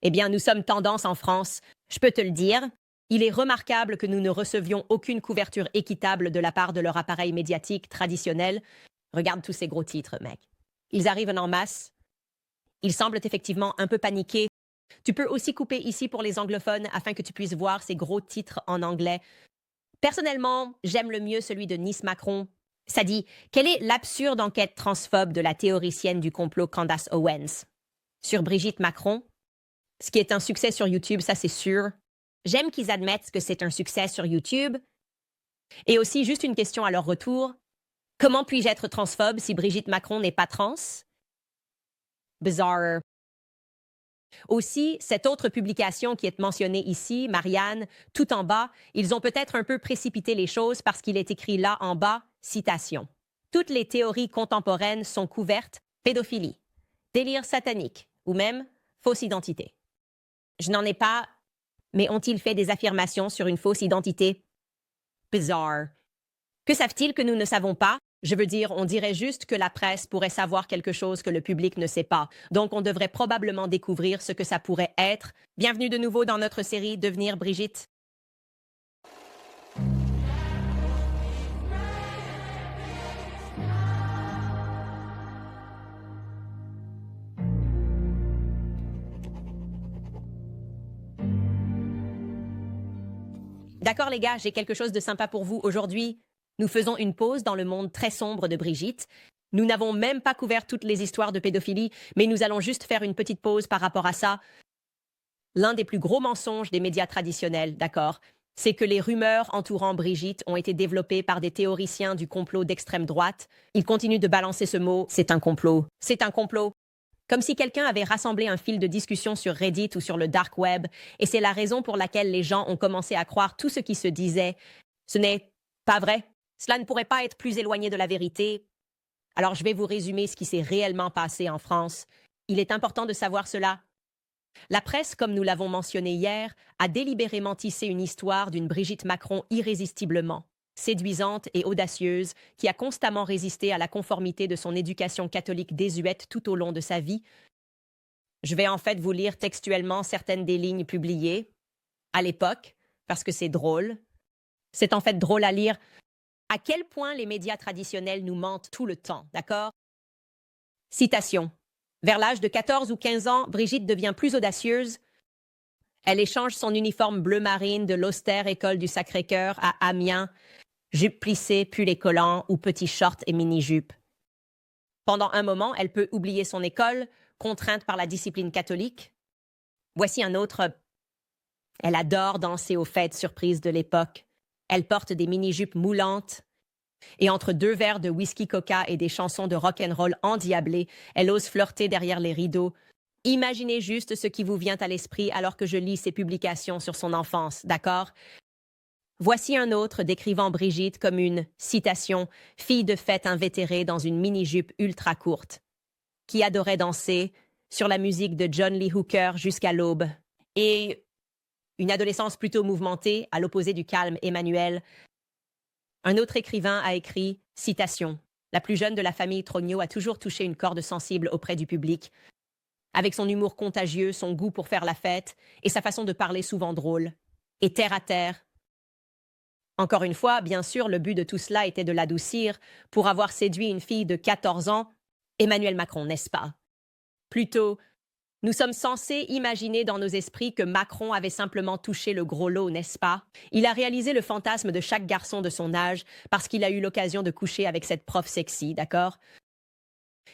Eh bien, nous sommes tendance en France. Je peux te le dire. Il est remarquable que nous ne recevions aucune couverture équitable de la part de leur appareil médiatique traditionnel. Regarde tous ces gros titres, mec. Ils arrivent en masse. Ils semblent effectivement un peu paniqués. Tu peux aussi couper ici pour les anglophones afin que tu puisses voir ces gros titres en anglais. Personnellement, j'aime le mieux celui de Nice Macron. Ça dit, quelle est l'absurde enquête transphobe de la théoricienne du complot Candace Owens sur Brigitte Macron? Ce qui est un succès sur YouTube, ça c'est sûr. J'aime qu'ils admettent que c'est un succès sur YouTube. Et aussi, juste une question à leur retour. Comment puis-je être transphobe si Brigitte Macron n'est pas trans? Bizarre. Aussi, cette autre publication qui est mentionnée ici, Marianne, tout en bas, ils ont peut-être un peu précipité les choses parce qu'il est écrit là en bas, citation. Toutes les théories contemporaines sont couvertes pédophilie, délire satanique ou même fausse identité. Je n'en ai pas, mais ont-ils fait des affirmations sur une fausse identité? Bizarre. Que savent-ils que nous ne savons pas? Je veux dire, on dirait juste que la presse pourrait savoir quelque chose que le public ne sait pas. Donc, on devrait probablement découvrir ce que ça pourrait être. Bienvenue de nouveau dans notre série Devenir Brigitte. D'accord, les gars, j'ai quelque chose de sympa pour vous aujourd'hui. Nous faisons une pause dans le monde très sombre de Brigitte. Nous n'avons même pas couvert toutes les histoires de pédophilie, mais nous allons juste faire une petite pause par rapport à ça. L'un des plus gros mensonges des médias traditionnels, d'accord, c'est que les rumeurs entourant Brigitte ont été développées par des théoriciens du complot d'extrême droite. Ils continuent de balancer ce mot « c'est un complot ». C'est un complot. Comme si quelqu'un avait rassemblé un fil de discussion sur Reddit ou sur le dark web, et c'est la raison pour laquelle les gens ont commencé à croire tout ce qui se disait. Ce n'est pas vrai. Cela ne pourrait pas être plus éloigné de la vérité. Alors je vais vous résumer ce qui s'est réellement passé en France. Il est important de savoir cela. La presse, comme nous l'avons mentionné hier, a délibérément tissé une histoire d'une Brigitte Macron irrésistiblement séduisante et audacieuse, qui a constamment résisté à la conformité de son éducation catholique désuète tout au long de sa vie. Je vais en fait vous lire textuellement certaines des lignes publiées à l'époque, parce que c'est drôle. C'est en fait drôle à lire à quel point les médias traditionnels nous mentent tout le temps, d'accord? Citation. Vers l'âge de 14 ou 15 ans, Brigitte devient plus audacieuse. Elle échange son uniforme bleu marine de l'austère école du Sacré-Cœur à Amiens, jupe plissée, pull collant ou petits shorts et mini-jupe. Pendant un moment, elle peut oublier son école, contrainte par la discipline catholique. Voici un autre. Elle adore danser aux fêtes surprises de l'époque. Elle porte des mini-jupes moulantes. Et entre deux verres de whisky coca et des chansons de rock'n'roll endiablées, elle ose flirter derrière les rideaux. Imaginez juste ce qui vous vient à l'esprit alors que je lis ces publications sur son enfance, d'accord? Voici un autre décrivant Brigitte comme une, citation, fille de fête invétérée dans une mini-jupe ultra courte, qui adorait danser sur la musique de John Lee Hooker jusqu'à l'aube, et une adolescence plutôt mouvementée, à l'opposé du calme Emmanuel. Un autre écrivain a écrit, citation, la plus jeune de la famille Trogno a toujours touché une corde sensible auprès du public, avec son humour contagieux, son goût pour faire la fête, et sa façon de parler souvent drôle, et terre à terre. Encore une fois, bien sûr, le but de tout cela était de l'adoucir pour avoir séduit une fille de 14 ans, Emmanuel Macron, n'est-ce pas? Plutôt, nous sommes censés imaginer dans nos esprits que Macron avait simplement touché le gros lot, n'est-ce pas? Il a réalisé le fantasme de chaque garçon de son âge parce qu'il a eu l'occasion de coucher avec cette prof sexy, d'accord?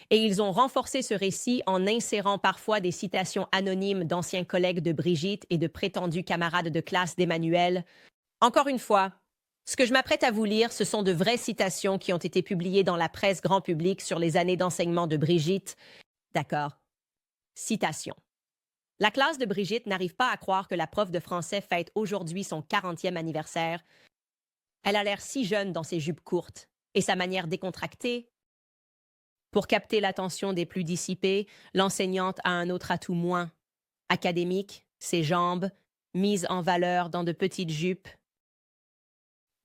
Et ils ont renforcé ce récit en insérant parfois des citations anonymes d'anciens collègues de Brigitte et de prétendus camarades de classe d'Emmanuel. Encore une fois, ce que je m'apprête à vous lire, ce sont de vraies citations qui ont été publiées dans la presse grand public sur les années d'enseignement de Brigitte. D'accord. Citation. La classe de Brigitte n'arrive pas à croire que la prof de français fête aujourd'hui son 40e anniversaire. Elle a l'air si jeune dans ses jupes courtes et sa manière décontractée. Pour capter l'attention des plus dissipés, l'enseignante a un autre atout moins académique, ses jambes, mises en valeur dans de petites jupes.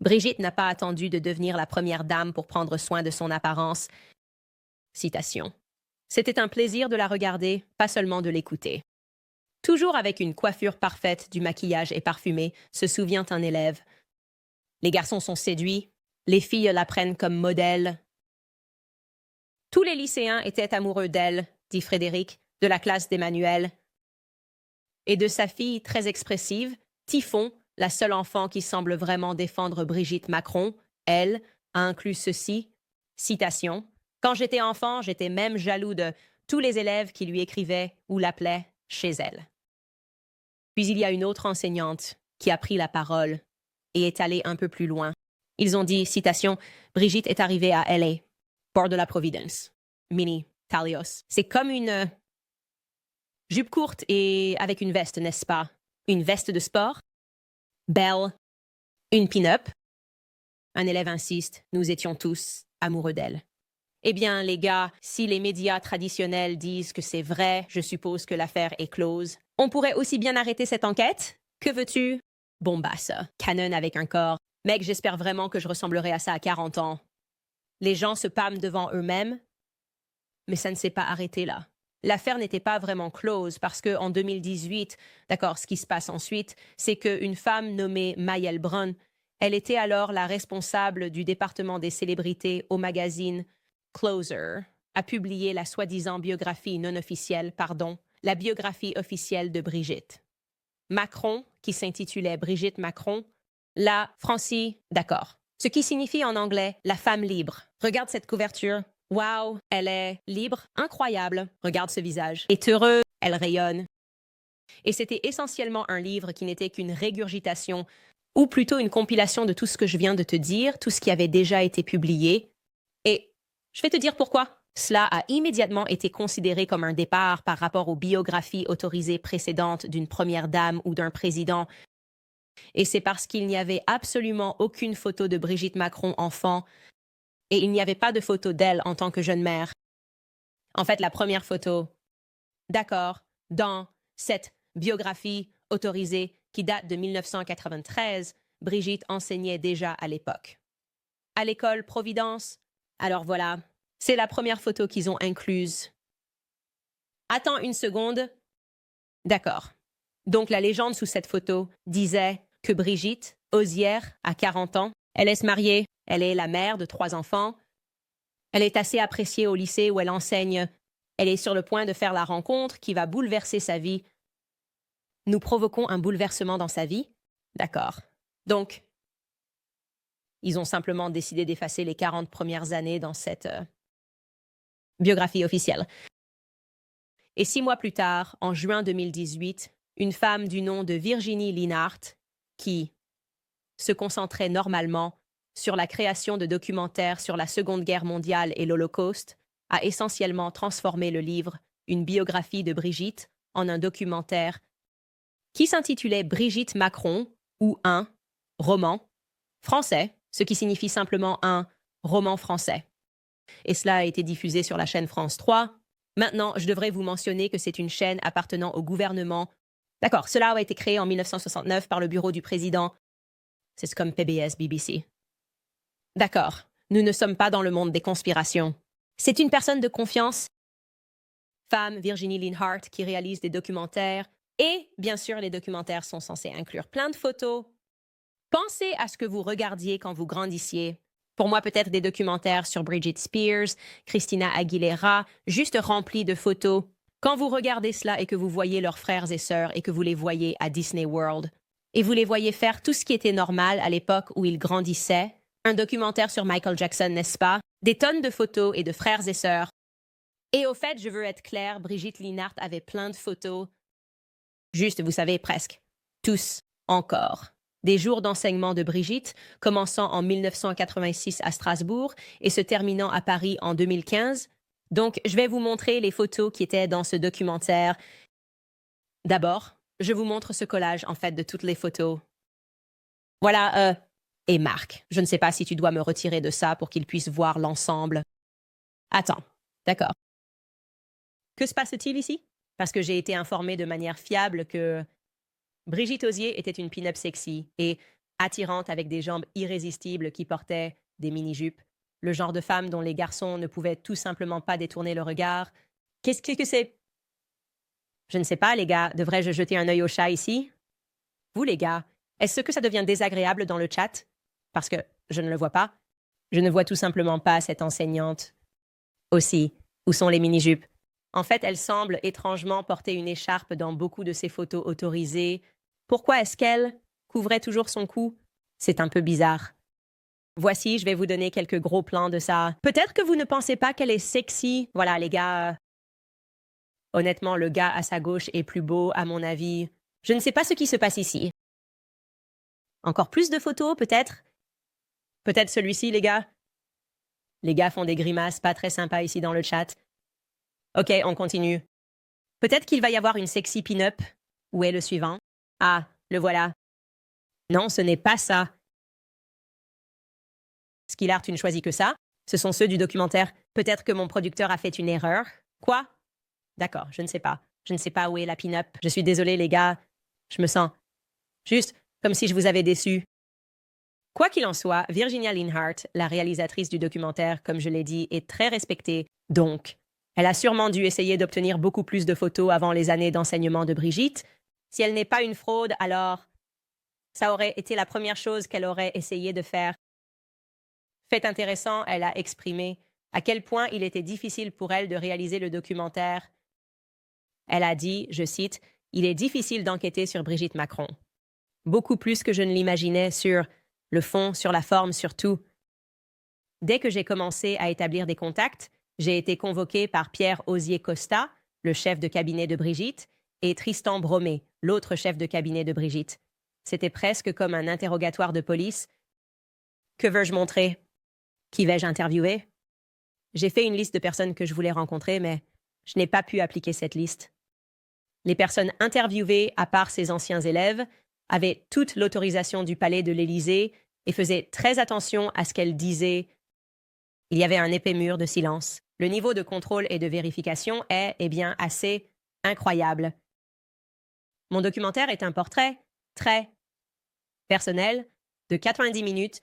Brigitte n'a pas attendu de devenir la première dame pour prendre soin de son apparence. Citation. C'était un plaisir de la regarder, pas seulement de l'écouter. Toujours avec une coiffure parfaite, du maquillage et parfumé, se souvient un élève. Les garçons sont séduits, les filles la prennent comme modèle. Tous les lycéens étaient amoureux d'elle, dit Frédéric, de la classe d'Emmanuel. Et de sa fille très expressive, Typhon, la seule enfant qui semble vraiment défendre Brigitte Macron, elle, a inclus ceci, citation, « Quand j'étais enfant, j'étais même jaloux de tous les élèves qui lui écrivaient ou l'appelaient chez elle. » Puis il y a une autre enseignante qui a pris la parole et est allée un peu plus loin. Ils ont dit, citation, « Brigitte est arrivée à LA, port de la Providence, Mini, Talios. C'est comme une jupe courte et avec une veste, n'est-ce pas? Une veste de sport? Belle. Une pin-up. » Un élève insiste, nous étions tous amoureux d'elle. Eh bien, les gars, si les médias traditionnels disent que c'est vrai, je suppose que l'affaire est close. On pourrait aussi bien arrêter cette enquête? Que veux-tu? Bombassa. Canon avec un corps. Mec, j'espère vraiment que je ressemblerai à ça à 40 ans. Les gens se pâment devant eux-mêmes, mais ça ne s'est pas arrêté là. L'affaire n'était pas vraiment close parce que en 2018, d'accord, ce qui se passe ensuite, c'est qu'une femme nommée Mayel Brun, elle était alors la responsable du département des célébrités au magazine Closer, a publié la soi-disant biographie non officielle, la biographie officielle de Brigitte Macron, qui s'intitulait Brigitte Macron, la Francie, d'accord. Ce qui signifie en anglais la femme libre. Regarde cette couverture. Waouh, elle est libre, incroyable. Regarde ce visage. Est heureux, elle rayonne. Et c'était essentiellement un livre qui n'était qu'une régurgitation, ou plutôt une compilation de tout ce que je viens de te dire, tout ce qui avait déjà été publié. Et je vais te dire pourquoi. Cela a immédiatement été considéré comme un départ par rapport aux biographies autorisées précédentes d'une première dame ou d'un président. Et c'est parce qu'il n'y avait absolument aucune photo de Brigitte Macron enfant et il n'y avait pas de photo d'elle en tant que jeune mère. En fait, la première photo, d'accord, dans cette biographie autorisée qui date de 1993, Brigitte enseignait déjà à l'époque. À l'école Providence. Alors voilà, c'est la première photo qu'ils ont incluse. Attends une seconde. D'accord. Donc la légende sous cette photo disait que Brigitte, Osière, a 40 ans. Elle est mariée, elle est la mère de 3 enfants. Elle est assez appréciée au lycée où elle enseigne. Elle est sur le point de faire la rencontre qui va bouleverser sa vie. Nous provoquons un bouleversement dans sa vie? D'accord. Donc, ils ont simplement décidé d'effacer les 40 premières années dans cette biographie officielle. Et 6 mois plus tard, en juin 2018, une femme du nom de Virginie Linhart, qui se concentrait normalement sur la création de documentaires sur la Seconde Guerre mondiale et l'Holocauste, a essentiellement transformé le livre Une biographie de Brigitte en un documentaire qui s'intitulait Brigitte Macron ou un roman français, ce qui signifie simplement un roman français. Et cela a été diffusé sur la chaîne France 3. Maintenant, je devrais vous mentionner que c'est une chaîne appartenant au gouvernement. D'accord, cela a été créé en 1969 par le bureau du président. C'est comme PBS, BBC. D'accord, nous ne sommes pas dans le monde des conspirations. C'est une personne de confiance, femme Virginie Linhart, qui réalise des documentaires. Et, bien sûr, les documentaires sont censés inclure plein de photos. Pensez à ce que vous regardiez quand vous grandissiez. Pour moi, peut-être des documentaires sur Britney Spears, Christina Aguilera, juste remplis de photos. Quand vous regardez cela et que vous voyez leurs frères et sœurs et que vous les voyez à Disney World, et vous les voyez faire tout ce qui était normal à l'époque où ils grandissaient, un documentaire sur Michael Jackson, n'est-ce pas? Des tonnes de photos et de frères et sœurs. Et au fait, je veux être claire, Brigitte Linhart avait plein de photos. Juste, vous savez, presque. Tous, encore. Des jours d'enseignement de Brigitte, commençant en 1986 à Strasbourg et se terminant à Paris en 2015. Donc, je vais vous montrer les photos qui étaient dans ce documentaire. D'abord, je vous montre ce collage, en fait, de toutes les photos. Voilà, et Marc, je ne sais pas si tu dois me retirer de ça pour qu'il puisse voir l'ensemble. Attends, d'accord. Que se passe-t-il ici? Parce que j'ai été informée de manière fiable que Brigitte Osier était une pin-up sexy et attirante avec des jambes irrésistibles qui portaient des mini-jupes, le genre de femme dont les garçons ne pouvaient tout simplement pas détourner le regard. Qu'est-ce que c'est? Je ne sais pas, les gars, devrais-je jeter un œil au chat ici? Vous, les gars, est-ce que ça devient désagréable dans le chat? Parce que je ne le vois pas. Je ne vois tout simplement pas cette enseignante. Aussi, où sont les mini-jupes? En fait, elle semble étrangement porter une écharpe dans beaucoup de ses photos autorisées. Pourquoi est-ce qu'elle couvrait toujours son cou? C'est un peu bizarre. Voici, je vais vous donner quelques gros plans de ça. Peut-être que vous ne pensez pas qu'elle est sexy. Voilà, les gars. Honnêtement, le gars à sa gauche est plus beau, à mon avis. Je ne sais pas ce qui se passe ici. Encore plus de photos, peut-être? Peut-être celui-ci, les gars? Les gars font des grimaces pas très sympas ici dans le chat. Ok, on continue. Peut-être qu'il va y avoir une sexy pin-up. Où est le suivant? Ah, le voilà. Non, ce n'est pas ça. Skillart, tu ne choisis que ça? Ce sont ceux du documentaire. Peut-être que mon producteur a fait une erreur. Quoi? D'accord, je ne sais pas. Je ne sais pas où est la pin-up. Je suis désolée, les gars. Je me sens juste comme si je vous avais déçu. Quoi qu'il en soit, Virginia Linhart, la réalisatrice du documentaire, comme je l'ai dit, est très respectée. Donc, elle a sûrement dû essayer d'obtenir beaucoup plus de photos avant les années d'enseignement de Brigitte. Si elle n'est pas une fraude, alors ça aurait été la première chose qu'elle aurait essayé de faire. Fait intéressant, elle a exprimé à quel point il était difficile pour elle de réaliser le documentaire. Elle a dit, je cite, « Il est difficile d'enquêter sur Brigitte Macron. Beaucoup plus que je ne l'imaginais sur le fond, sur la forme, sur tout. Dès que j'ai commencé à établir des contacts, j'ai été convoquée par Pierre Osier-Costa, le chef de cabinet de Brigitte, et Tristan Bromé, l'autre chef de cabinet de Brigitte. C'était presque comme un interrogatoire de police. Que veux-je montrer? Qui vais-je interviewer? J'ai fait une liste de personnes que je voulais rencontrer, mais je n'ai pas pu appliquer cette liste. Les personnes interviewées, à part ses anciens élèves, avaient toute l'autorisation du palais de l'Élysée et faisaient très attention à ce qu'elles disaient. Il y avait un épais mur de silence. Le niveau de contrôle et de vérification est, eh bien, assez incroyable. Mon documentaire est un portrait très personnel de 90 minutes.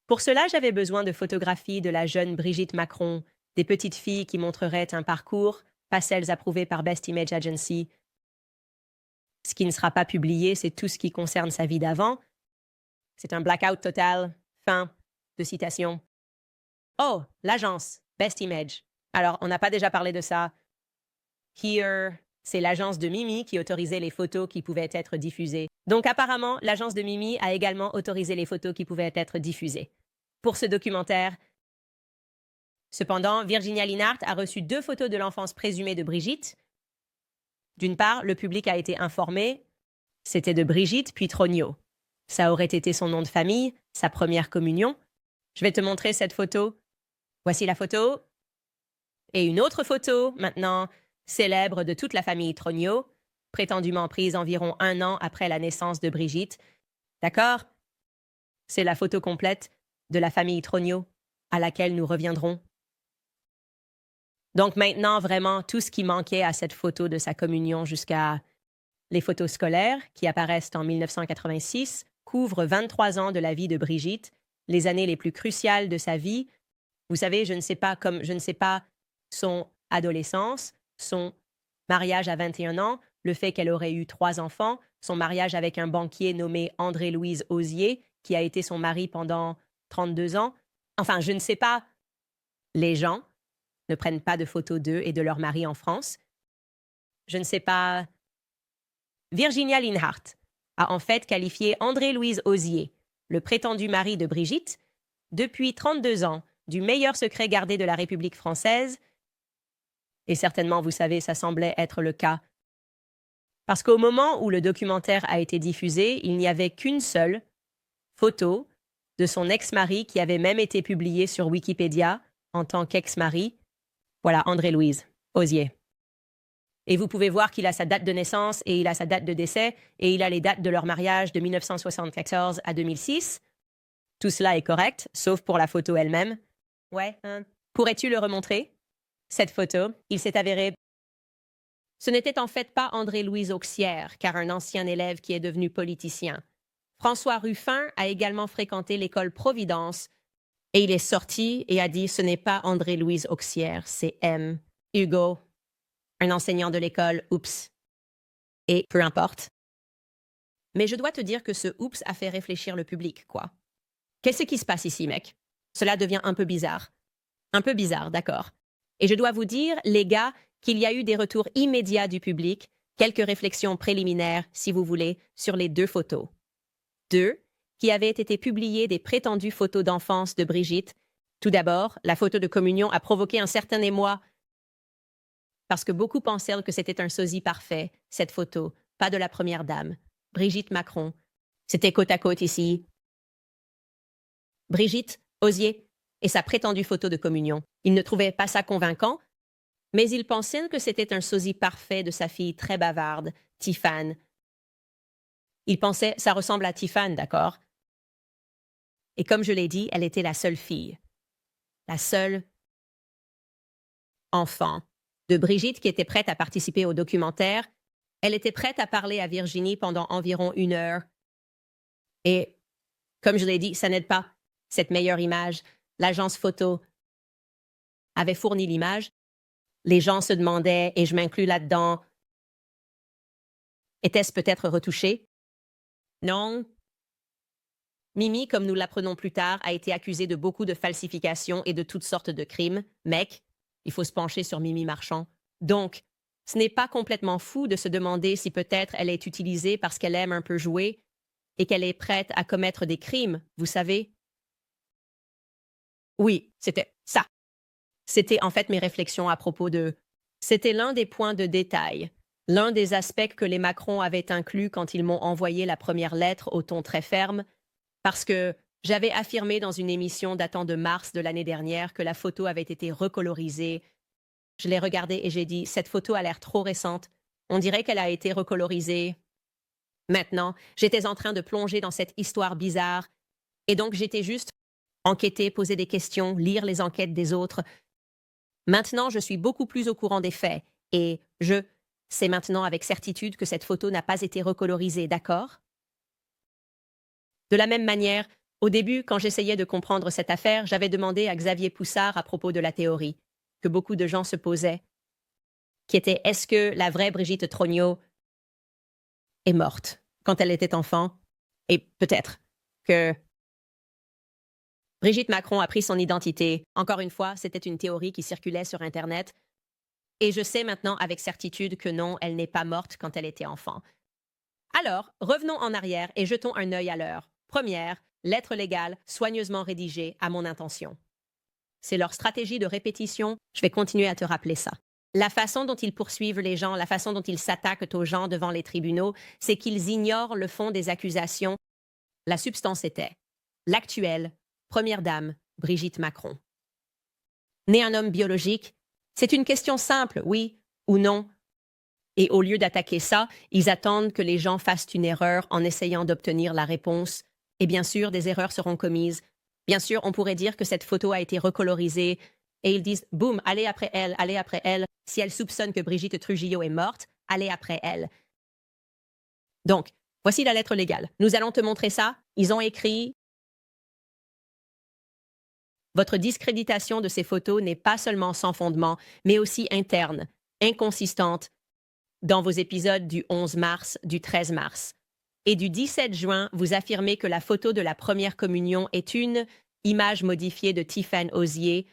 Pour cela, j'avais besoin de photographies de la jeune Brigitte Macron, des petites filles qui montreraient un parcours, pas celles approuvées par Best Image Agency. Ce qui ne sera pas publié, c'est tout ce qui concerne sa vie d'avant. C'est un blackout total. Fin de citation. Oh, l'agence, Best Image. Alors, on n'a pas déjà parlé de ça. Here, c'est l'agence de Mimi qui autorisait les photos qui pouvaient être diffusées. Donc apparemment, l'agence de Mimi a également autorisé les photos qui pouvaient être diffusées. Pour ce documentaire, cependant, Virginia Linhart a reçu 2 photos de l'enfance présumée de Brigitte. D'une part, le public a été informé. C'était de Brigitte puis Trogneux. Ça aurait été son nom de famille, sa première communion. Je vais te montrer cette photo. Voici la photo. Et une autre photo, maintenant, célèbre de toute la famille Trogneux, prétendument prise environ 1 an après la naissance de Brigitte. D'accord? C'est la photo complète de la famille Trogneux, à laquelle nous reviendrons. Donc maintenant, vraiment, tout ce qui manquait à cette photo de sa communion jusqu'à les photos scolaires, qui apparaissent en 1986, couvrent 23 ans de la vie de Brigitte, les années les plus cruciales de sa vie. Vous savez, je ne sais pas son adolescence, son mariage à 21 ans, le fait qu'elle aurait eu 3 enfants, son mariage avec un banquier nommé André-Louise Osier, qui a été son mari pendant 32 ans. Enfin, je ne sais pas. Les gens ne prennent pas de photos d'eux et de leur mari en France. Je ne sais pas. Virginia Linhart a en fait qualifié André-Louise Osier, le prétendu mari de Brigitte, depuis 32 ans, du meilleur secret gardé de la République française. Et certainement, vous savez, ça semblait être le cas. Parce qu'au moment où le documentaire a été diffusé, il n'y avait qu'une seule photo de son ex-mari qui avait même été publiée sur Wikipédia en tant qu'ex-mari. Voilà, André-Louise Osier. Et vous pouvez voir qu'il a sa date de naissance et il a sa date de décès et il a les dates de leur mariage de 1974 à 2006. Tout cela est correct, sauf pour la photo elle-même. Ouais. Pourrais-tu le remontrer? Cette photo, il s'est avéré. Ce n'était en fait pas André-Louis Auxierre, car un ancien élève qui est devenu politicien. François Ruffin a également fréquenté l'école Providence et il est sorti et a dit « Ce n'est pas André-Louis Auxierre, c'est M. Hugo un enseignant de l'école, oups. Et peu importe. Mais je dois te dire que ce oups a fait réfléchir le public, quoi. Qu'est-ce qui se passe ici, mec? Cela devient un peu bizarre. Un peu bizarre, d'accord. Et je dois vous dire, les gars, qu'il y a eu des retours immédiats du public, quelques réflexions préliminaires, si vous voulez, sur les 2 photos. 2, qui avaient été publiées des prétendues photos d'enfance de Brigitte. Tout d'abord, la photo de communion a provoqué un certain émoi parce que beaucoup pensaient que c'était un sosie parfait, cette photo, pas de la première dame, Brigitte Macron. C'était côte à côte ici. Brigitte, Osier, et sa prétendue photo de communion. Ils ne trouvaient pas ça convaincant, mais ils pensaient que c'était un sosie parfait de sa fille très bavarde, Tiffane. Ils pensaient, ça ressemble à Tiffane, d'accord? Et comme je l'ai dit, elle était la seule fille. La seule enfant de Brigitte qui était prête à participer au documentaire. Elle était prête à parler à Virginie pendant environ 1 heure. Et, comme je l'ai dit, ça n'aide pas. Cette meilleure image, l'agence photo avait fourni l'image. Les gens se demandaient, et je m'inclus là-dedans, était-ce peut-être retouché? Non. Mimi, comme nous l'apprenons plus tard, a été accusée de beaucoup de falsifications et de toutes sortes de crimes. Mec, il faut se pencher sur Mimi Marchand. Donc, ce n'est pas complètement fou de se demander si peut-être elle est utilisée parce qu'elle aime un peu jouer et qu'elle est prête à commettre des crimes, vous savez? Oui, c'était ça. C'était en fait mes réflexions à propos de... C'était l'un des points de détail, l'un des aspects que les Macron avaient inclus quand ils m'ont envoyé la première lettre au ton très ferme, parce que j'avais affirmé dans une émission datant de mars de l'année dernière que la photo avait été recolorisée. Je l'ai regardée et j'ai dit, cette photo a l'air trop récente. On dirait qu'elle a été recolorisée. Maintenant, j'étais en train de plonger dans cette histoire bizarre, et donc j'étais juste enquêter, poser des questions, lire les enquêtes des autres. Maintenant, je suis beaucoup plus au courant des faits, et je sais maintenant avec certitude que cette photo n'a pas été recolorisée, d'accord? De la même manière, au début, quand j'essayais de comprendre cette affaire, j'avais demandé à Xavier Poussard à propos de la théorie que beaucoup de gens se posaient, qui était est-ce que la vraie Brigitte Trogneux est morte quand elle était enfant? Et peut-être que Brigitte Macron a pris son identité. Encore une fois, c'était une théorie qui circulait sur Internet. Et je sais maintenant avec certitude que non, elle n'est pas morte quand elle était enfant. Alors, revenons en arrière et jetons un œil à l'heure. Première, lettre légale, soigneusement rédigée à mon intention. C'est leur stratégie de répétition, je vais continuer à te rappeler ça. La façon dont ils poursuivent les gens, la façon dont ils s'attaquent aux gens devant les tribunaux, c'est qu'ils ignorent le fond des accusations. La substance était l'actuelle première dame, Brigitte Macron. Née un homme biologique, c'est une question simple, oui ou non. Et au lieu d'attaquer ça, ils attendent que les gens fassent une erreur en essayant d'obtenir la réponse. Et bien sûr, des erreurs seront commises. Bien sûr, on pourrait dire que cette photo a été recolorisée. Et ils disent, boum, allez après elle, allez après elle. Si elle soupçonne que Brigitte Trujillo est morte, allez après elle. Donc, voici la lettre légale. Nous allons te montrer ça. Ils ont écrit votre discréditation de ces photos n'est pas seulement sans fondement, mais aussi interne, inconsistante, dans vos épisodes du 11 mars, du 13 mars. Et du 17 juin, vous affirmez que la photo de la première communion est une image modifiée de Tiffane Osier.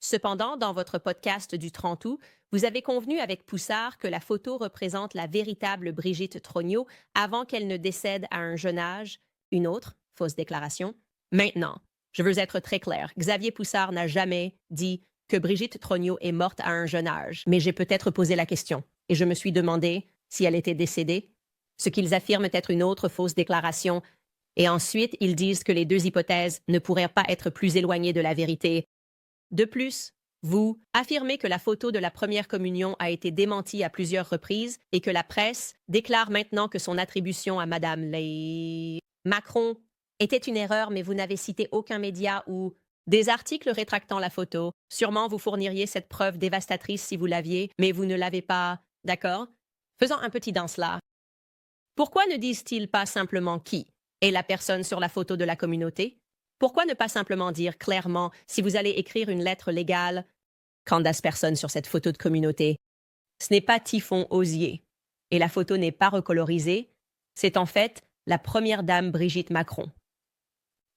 Cependant, dans votre podcast du 30 août, vous avez convenu avec Poussard que la photo représente la véritable Brigitte Trogneux avant qu'elle ne décède à un jeune âge. Une autre fausse déclaration. Maintenant, je veux être très clair, Xavier Poussard n'a jamais dit que Brigitte Trogneux est morte à un jeune âge, mais j'ai peut-être posé la question, et je me suis demandé si elle était décédée, ce qu'ils affirment être une autre fausse déclaration, et ensuite ils disent que les 2 hypothèses ne pourraient pas être plus éloignées de la vérité. De plus, vous affirmez que la photo de la première communion a été démentie à plusieurs reprises et que la presse déclare maintenant que son attribution à Madame Macron était une erreur, mais vous n'avez cité aucun média ou des articles rétractant la photo. Sûrement vous fourniriez cette preuve dévastatrice si vous l'aviez, mais vous ne l'avez pas. D'accord? Faisons un petit danse là. Pourquoi ne disent-ils pas simplement qui est la personne sur la photo de la communauté? Pourquoi ne pas simplement dire clairement, si vous allez écrire une lettre légale, Candace personne sur cette photo de communauté, Ce n'est pas Typhon Osier. Et la photo n'est pas recolorisée. C'est en fait la première dame Brigitte Macron.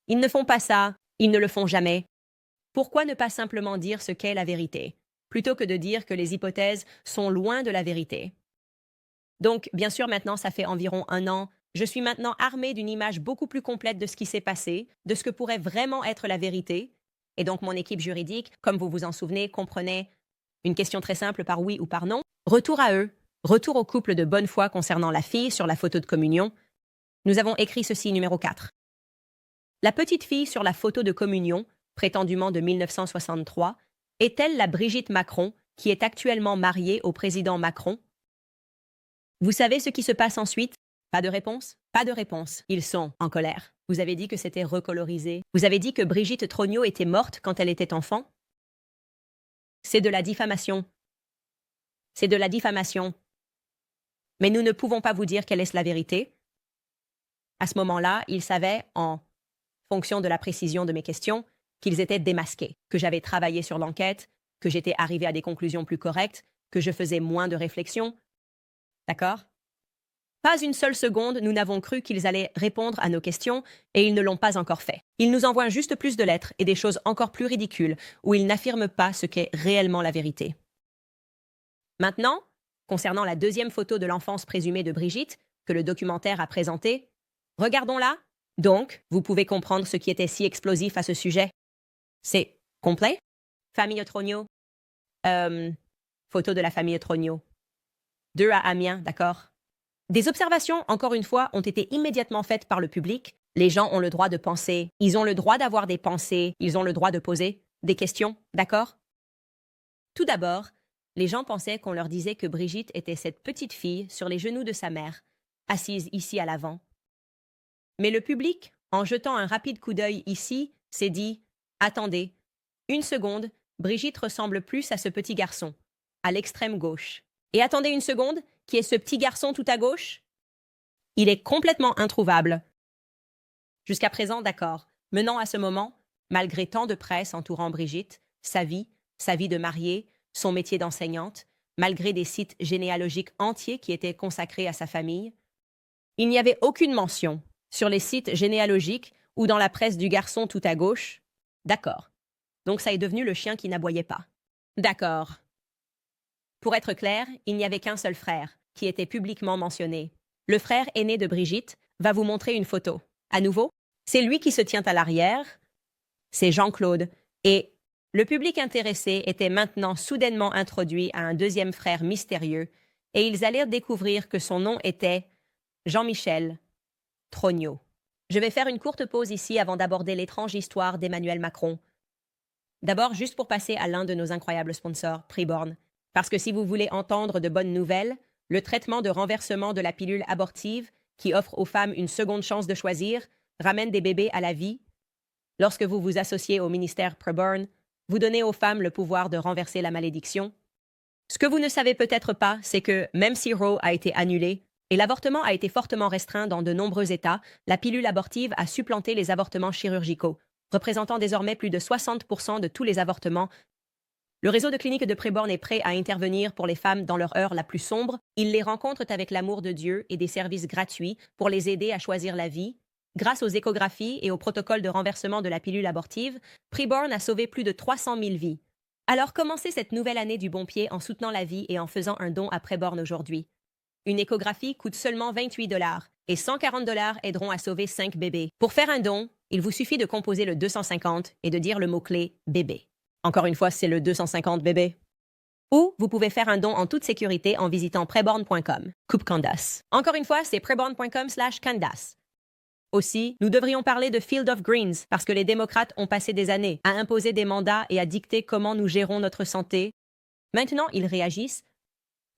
Ils ne font pas ça, ils ne le font jamais. Pourquoi ne pas simplement dire ce qu'est la vérité, plutôt que de dire que les hypothèses sont loin de la vérité? Donc, bien sûr, maintenant, ça fait environ 1 an. Je suis maintenant armée d'une image beaucoup plus complète de ce qui s'est passé, de ce que pourrait vraiment être la vérité. Et donc, mon équipe juridique, comme vous vous en souvenez, comprenait une question très simple par oui ou par non. Retour à eux. Retour au couple de bonne foi concernant la fille sur la photo de communion. Nous avons écrit ceci numéro 4. La petite fille sur la photo de communion, prétendument de 1963, est-elle la Brigitte Macron qui est actuellement mariée au président Macron? Vous savez ce qui se passe ensuite? Pas de réponse? Pas de réponse. Ils sont en colère. Vous avez dit que c'était recolorisé. Vous avez dit que Brigitte Trognaux était morte quand elle était enfant? C'est de la diffamation. C'est de la diffamation. Mais nous ne pouvons pas vous dire quelle est la vérité. À ce moment-là, ils savaient, en fonction de la précision de mes questions, qu'ils étaient démasqués, que j'avais travaillé sur l'enquête, que j'étais arrivé à des conclusions plus correctes, que je faisais moins de réflexions. D'accord? Pas une seule seconde, nous n'avons cru qu'ils allaient répondre à nos questions, et ils ne l'ont pas encore fait. Ils nous envoient juste plus de lettres et des choses encore plus ridicules, où ils n'affirment pas ce qu'est réellement la vérité. Maintenant, concernant la deuxième photo de l'enfance présumée de Brigitte, que le documentaire a présentée, regardons-la. Donc, vous pouvez comprendre ce qui était si explosif à ce sujet. C'est complet? Famille Trognaux. Photo de la famille Trognaux. 2 à Amiens, d'accord? Des observations, encore une fois, ont été immédiatement faites par le public. Les gens ont le droit de penser, ils ont le droit d'avoir des pensées, ils ont le droit de poser des questions, d'accord? Tout d'abord, les gens pensaient qu'on leur disait que Brigitte était cette petite fille sur les genoux de sa mère, assise ici à l'avant. Mais le public, en jetant un rapide coup d'œil ici, s'est dit « Attendez, une seconde, Brigitte ressemble plus à ce petit garçon, à l'extrême gauche. Et attendez une seconde, qui est ce petit garçon tout à gauche? Il est complètement introuvable. » Jusqu'à présent, d'accord. Menant à ce moment, malgré tant de presse entourant Brigitte, sa vie de mariée, son métier d'enseignante, malgré des sites généalogiques entiers qui étaient consacrés à sa famille, il n'y avait aucune mention sur les sites généalogiques ou dans la presse du garçon tout à gauche. D'accord. Donc ça est devenu le chien qui n'aboyait pas. D'accord. Pour être clair, il n'y avait qu'un seul frère, qui était publiquement mentionné. Le frère aîné de Brigitte va vous montrer une photo. À nouveau, c'est lui qui se tient à l'arrière. C'est Jean-Claude. Et le public intéressé était maintenant soudainement introduit à un deuxième frère mystérieux, et ils allèrent découvrir que son nom était Jean-Michel Trognaux. Je vais faire une courte pause ici avant d'aborder l'étrange histoire d'Emmanuel Macron. D'abord, juste pour passer à l'un de nos incroyables sponsors, Preborn. Parce que si vous voulez entendre de bonnes nouvelles, le traitement de renversement de la pilule abortive, qui offre aux femmes une seconde chance de choisir, ramène des bébés à la vie. Lorsque vous vous associez au ministère Preborn, vous donnez aux femmes le pouvoir de renverser la malédiction. Ce que vous ne savez peut-être pas, c'est que même si Roe a été annulé et l'avortement a été fortement restreint dans de nombreux États, la pilule abortive a supplanté les avortements chirurgicaux, représentant désormais plus de 60% de tous les avortements. Le réseau de cliniques de Preborn est prêt à intervenir pour les femmes dans leur heure la plus sombre. Ils les rencontrent avec l'amour de Dieu et des services gratuits pour les aider à choisir la vie. Grâce aux échographies et au protocole de renversement de la pilule abortive, Preborn a sauvé plus de 300 000 vies. Alors commencez cette nouvelle année du bon pied en soutenant la vie et en faisant un don à Preborn aujourd'hui. Une échographie coûte seulement 28 $ et 140 $ aideront à sauver 5 bébés. Pour faire un don, il vous suffit de composer le 250 et de dire le mot-clé « bébé ». Encore une fois, c'est le 250 bébé. Ou vous pouvez faire un don en toute sécurité en visitant preborn.com. Coupe Candace. Encore une fois, c'est preborn.com/Candace. Aussi, nous devrions parler de Field of Greens parce que les démocrates ont passé des années à imposer des mandats et à dicter comment nous gérons notre santé. Maintenant, ils réagissent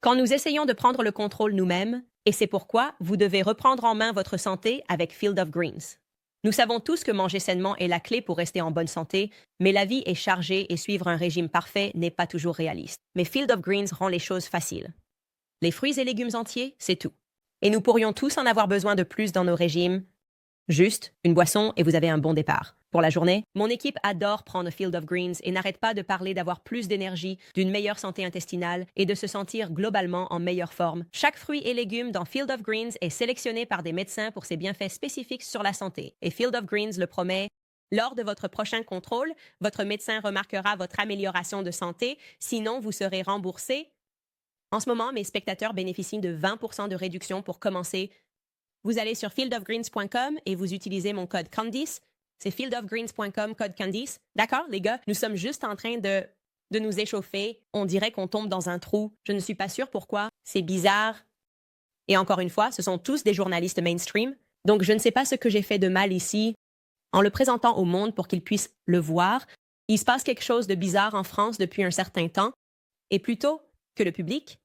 quand nous essayons de prendre le contrôle nous-mêmes, et c'est pourquoi vous devez reprendre en main votre santé avec Field of Greens. Nous savons tous que manger sainement est la clé pour rester en bonne santé, mais la vie est chargée et suivre un régime parfait n'est pas toujours réaliste. Mais Field of Greens rend les choses faciles. Les fruits et légumes entiers, c'est tout. Et nous pourrions tous en avoir besoin de plus dans nos régimes. Juste une boisson et vous avez un bon départ. Pour la journée, mon équipe adore prendre Field of Greens et n'arrête pas de parler d'avoir plus d'énergie, d'une meilleure santé intestinale et de se sentir globalement en meilleure forme. Chaque fruit et légume dans Field of Greens est sélectionné par des médecins pour ses bienfaits spécifiques sur la santé. Et Field of Greens le promet. Lors de votre prochain contrôle, votre médecin remarquera votre amélioration de santé, sinon vous serez remboursé. En ce moment, mes spectateurs bénéficient de 20% de réduction pour commencer. Vous allez sur fieldofgreens.com et vous utilisez mon code Candice. C'est fieldofgreens.com, code Candice. D'accord, les gars? Nous sommes juste en train de nous échauffer. On dirait qu'on tombe dans un trou. Je ne suis pas sûre pourquoi. C'est bizarre. Et encore une fois, ce sont tous des journalistes mainstream. Donc, je ne sais pas ce que j'ai fait de mal ici. En le présentant au monde pour qu'ils puissent le voir, il se passe quelque chose de bizarre en France depuis un certain temps. Et plutôt que le public,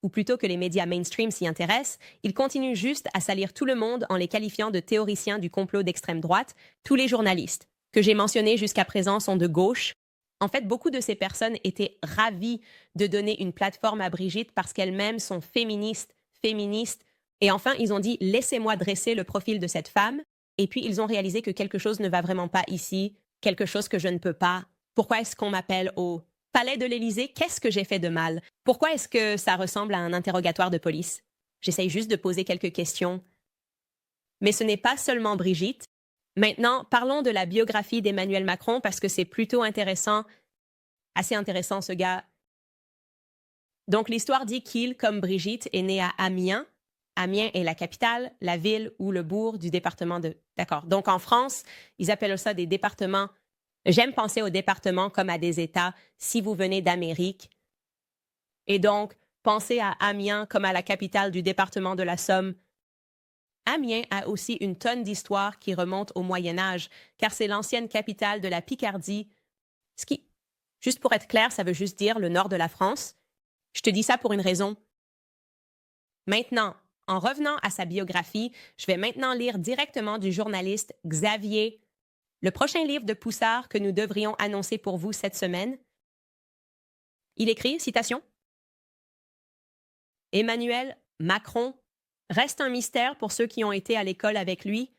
ou plutôt que les médias mainstream s'y intéressent, ils continuent juste à salir tout le monde en les qualifiant de théoriciens du complot d'extrême droite. Tous les journalistes que j'ai mentionnés jusqu'à présent sont de gauche. En fait, beaucoup de ces personnes étaient ravies de donner une plateforme à Brigitte parce qu'elles-mêmes sont féministes. Et enfin, ils ont dit « Laissez-moi dresser le profil de cette femme ». Et puis, ils ont réalisé que quelque chose ne va vraiment pas ici, quelque chose que je ne peux pas. Pourquoi est-ce qu'on m'appelle au Palais de l'Élysée? Qu'est-ce que j'ai fait de mal? Pourquoi est-ce que ça ressemble à un interrogatoire de police? J'essaye juste de poser quelques questions. Mais ce n'est pas seulement Brigitte. Maintenant, parlons de la biographie d'Emmanuel Macron parce que c'est plutôt intéressant, assez intéressant ce gars. Donc l'histoire dit qu'il, comme Brigitte, est né à Amiens. Amiens est la capitale, la ville ou le bourg du département de... D'accord. Donc en France, ils appellent ça des départements. J'aime penser aux départements comme à des États si vous venez d'Amérique. Et donc, pensez à Amiens comme à la capitale du département de la Somme. Amiens a aussi une tonne d'histoire qui remonte au Moyen Âge, car c'est l'ancienne capitale de la Picardie. Ce qui, juste pour être clair, ça veut juste dire le nord de la France. Je te dis ça pour une raison. Maintenant, en revenant à sa biographie, je vais maintenant lire directement du journaliste Xavier. Le prochain livre de Poussard que nous devrions annoncer pour vous cette semaine. Il écrit, citation, « Emmanuel Macron reste un mystère pour ceux qui ont été à l'école avec lui.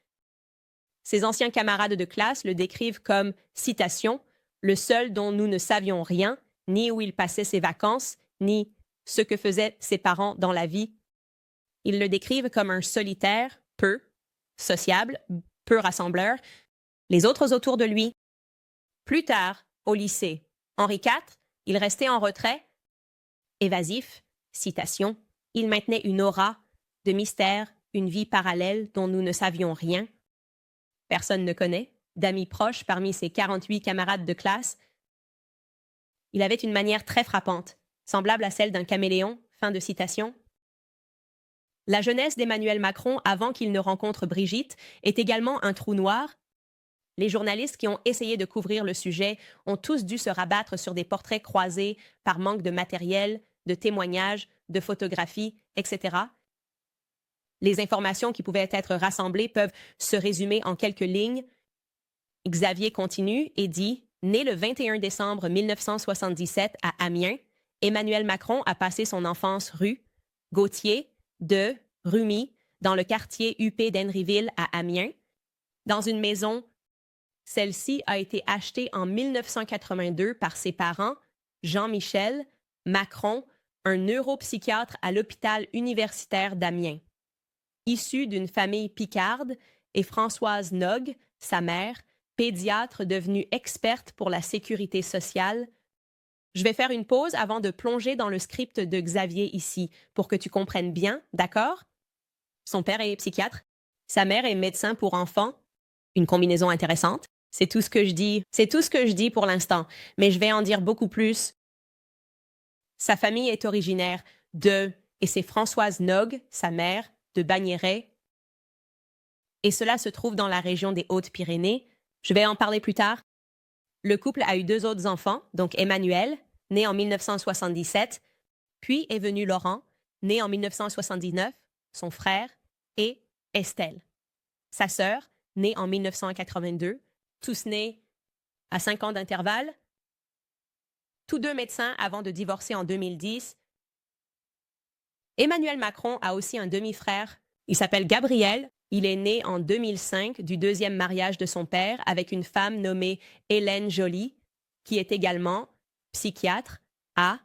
Ses anciens camarades de classe le décrivent comme, citation, « le seul dont nous ne savions rien, ni où il passait ses vacances, ni ce que faisaient ses parents dans la vie. Ils le décrivent comme un solitaire, peu sociable, peu rassembleur, les autres autour de lui. Plus tard, au lycée, Henri IV, il restait en retrait, évasif, citation, il maintenait une aura de mystère, une vie parallèle dont nous ne savions rien. Personne ne connaît, d'amis proches parmi ses 48 camarades de classe. Il avait une manière très frappante, semblable à celle d'un caméléon. » Fin de citation. La jeunesse d'Emmanuel Macron avant qu'il ne rencontre Brigitte est également un trou noir. Les journalistes qui ont essayé de couvrir le sujet ont tous dû se rabattre sur des portraits croisés par manque de matériel, de témoignages, de photographies, etc. Les informations qui pouvaient être rassemblées peuvent se résumer en quelques lignes. Xavier continue et dit « Né le 21 décembre 1977 à Amiens, Emmanuel Macron a passé son enfance rue Gautier de Rumi, dans le quartier UP d'Henryville à Amiens, dans une maison. Celle-ci a été achetée en 1982 par ses parents, Jean-Michel Macron, un neuropsychiatre à l'hôpital universitaire d'Amiens. Issue d'une famille picarde, et Françoise Nog, sa mère, pédiatre devenue experte pour la sécurité sociale. Je vais faire une pause avant de plonger dans le script de Xavier ici, pour que tu comprennes bien, d'accord? Son père est psychiatre, sa mère est médecin pour enfants. Une combinaison intéressante. C'est tout ce que je dis pour l'instant, mais je vais en dire beaucoup plus. Sa famille est originaire et c'est Françoise Nog, sa mère, de Bagnéret. Et cela se trouve dans la région des Hautes-Pyrénées. Je vais en parler plus tard. Le couple a eu 2 autres enfants, donc Emmanuel, né en 1977, puis est venu Laurent, né en 1979, son frère, et Estelle, sa sœur, née en 1982, tous nés à 5 ans d'intervalle. Tous 2 médecins avant de divorcer en 2010. Emmanuel Macron a aussi un demi-frère. Il s'appelle Gabriel. Il est né en 2005 du deuxième mariage de son père avec une femme nommée Hélène Joly, qui est également psychiatre à